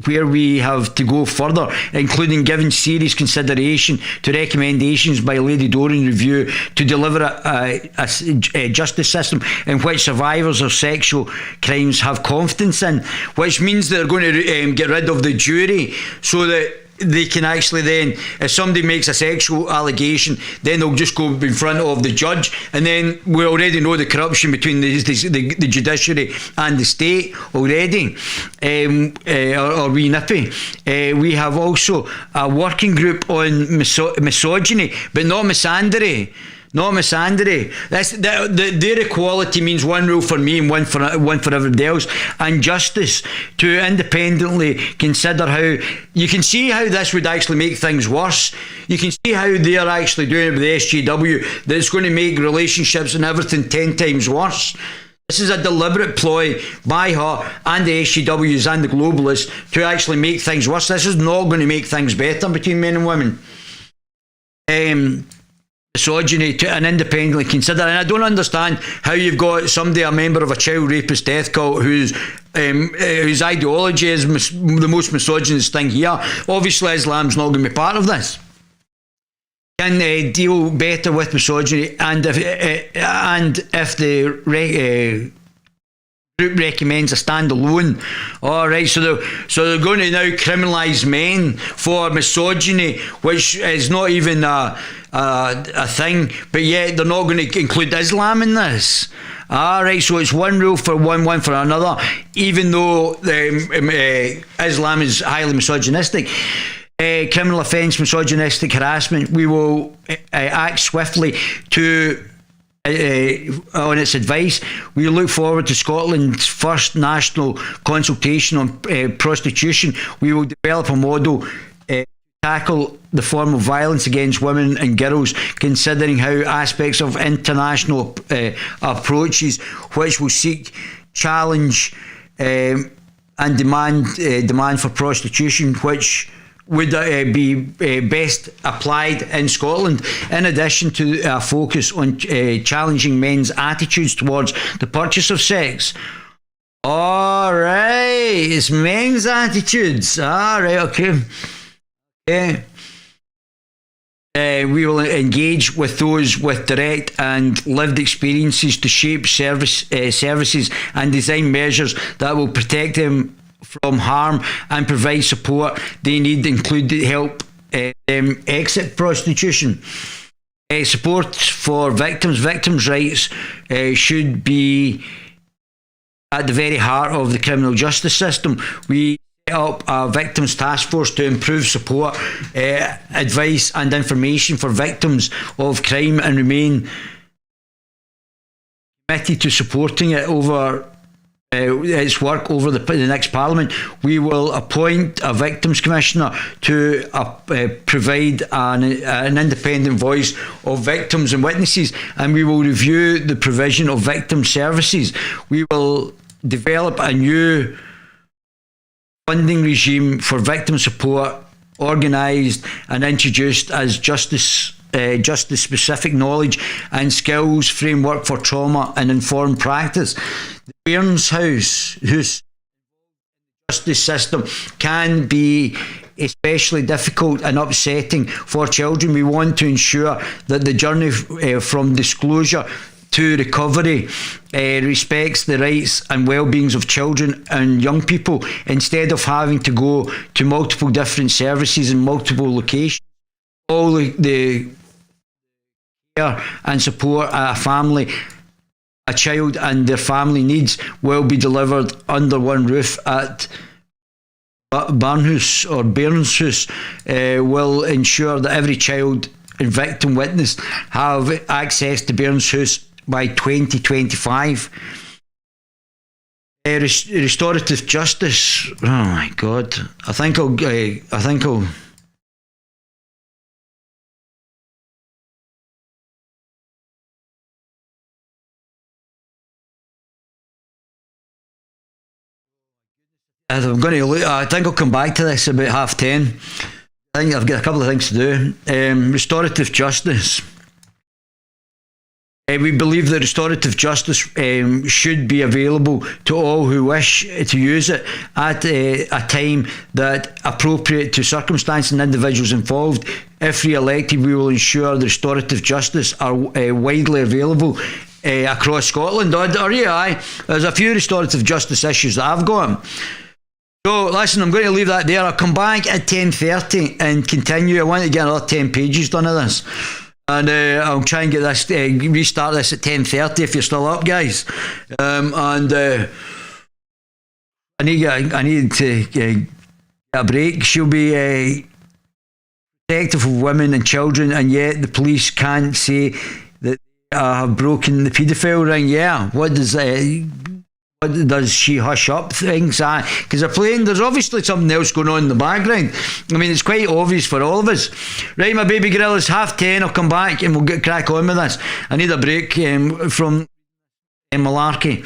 Speaker 1: where we have to go further, including giving serious consideration to recommendations by Lady Doran Review to deliver a justice system in which survivors of sexual crimes have confidence in, which means they're going to get rid of the jury, so that they can actually then, if somebody makes a sexual allegation, then they'll just go in front of the judge, and then we already know the corruption between the judiciary and the state already, or wee nippy. We have also a working group on misogyny, but not misandry. Not misandry. Their equality means one rule for me and one for everybody else, and justice to independently consider how. You can see how this would actually make things worse. You can see how they are actually doing it with the SJW, that it's going to make relationships and everything 10 times worse. This is a deliberate ploy by her and the SJWs and the globalists to actually make things worse. This is not going to make things better between men and women. Misogyny to and independently consider, and I don't understand how you've got somebody, a member of a child rapist death cult, whose ideology is the most misogynist thing here. Obviously Islam's not going to be part of this. Can deal better with misogyny, and if the group recommends a standalone. All right, so they're going to now criminalise men for misogyny, which is not even a thing, but yet they're not going to include Islam in this. All right, so it's one rule for one for another, even though Islam is highly misogynistic. Criminal offence, misogynistic harassment. We will act swiftly to. On its advice. We look forward to Scotland's first national consultation on prostitution. We will develop a model to tackle the form of violence against women and girls, considering how aspects of international approaches which will seek challenge and demand for prostitution, which would be best applied in Scotland, in addition to a focus on challenging men's attitudes towards the purchase of sex. All right, it's men's attitudes. All right, okay. We will engage with those with direct and lived experiences to shape services and design measures that will protect them from harm and provide support they need, include help them exit prostitution. support for victims' rights should be at the very heart of the criminal justice system. We set up a victims task force to improve support, advice and information for victims of crime, and remain committed to supporting it over its work over the next Parliament. We will appoint a Victims Commissioner to provide an independent voice of victims and witnesses, and we will review the provision of victim services. We will develop a new funding regime for victim support, organised and introduced as justice-specific knowledge and skills framework for trauma and informed practice. The Bairns House, whose justice system can be especially difficult and upsetting for children. We want to ensure that the journey from disclosure to recovery respects the rights and well-beings of children and young people, instead of having to go to multiple different services in multiple locations. All the care and support a family, a child and their family needs will be delivered under one roof at Bairns House. Will ensure that every child and victim witness have access to Bairns House by 2025. Restorative justice. Oh my God! I think I'll. I think I'll come back to this about 10:30. I think I've got a couple of things to do. Restorative justice. We believe that restorative justice should be available to all who wish to use it at a time that appropriate to circumstance and individuals involved. If re-elected, we will ensure the restorative justice are widely available across Scotland. There's a few restorative justice issues that I've got. So listen, I'm going to leave that there. I'll come back at 10:30 and continue. I want to get another 10 pages done of this. And I'll try and get this, restart this at 10:30 if you're still up, guys. I need to get a break. She'll be protective of women and children, and yet the police can't say that they have broken the paedophile ring. Yeah, what does she hush up things? Because there's obviously something else going on in the background. I mean, it's quite obvious for all of us. Right, my baby gorillas, 10:30, I'll come back and we'll get crack on with this. I need a break from malarkey.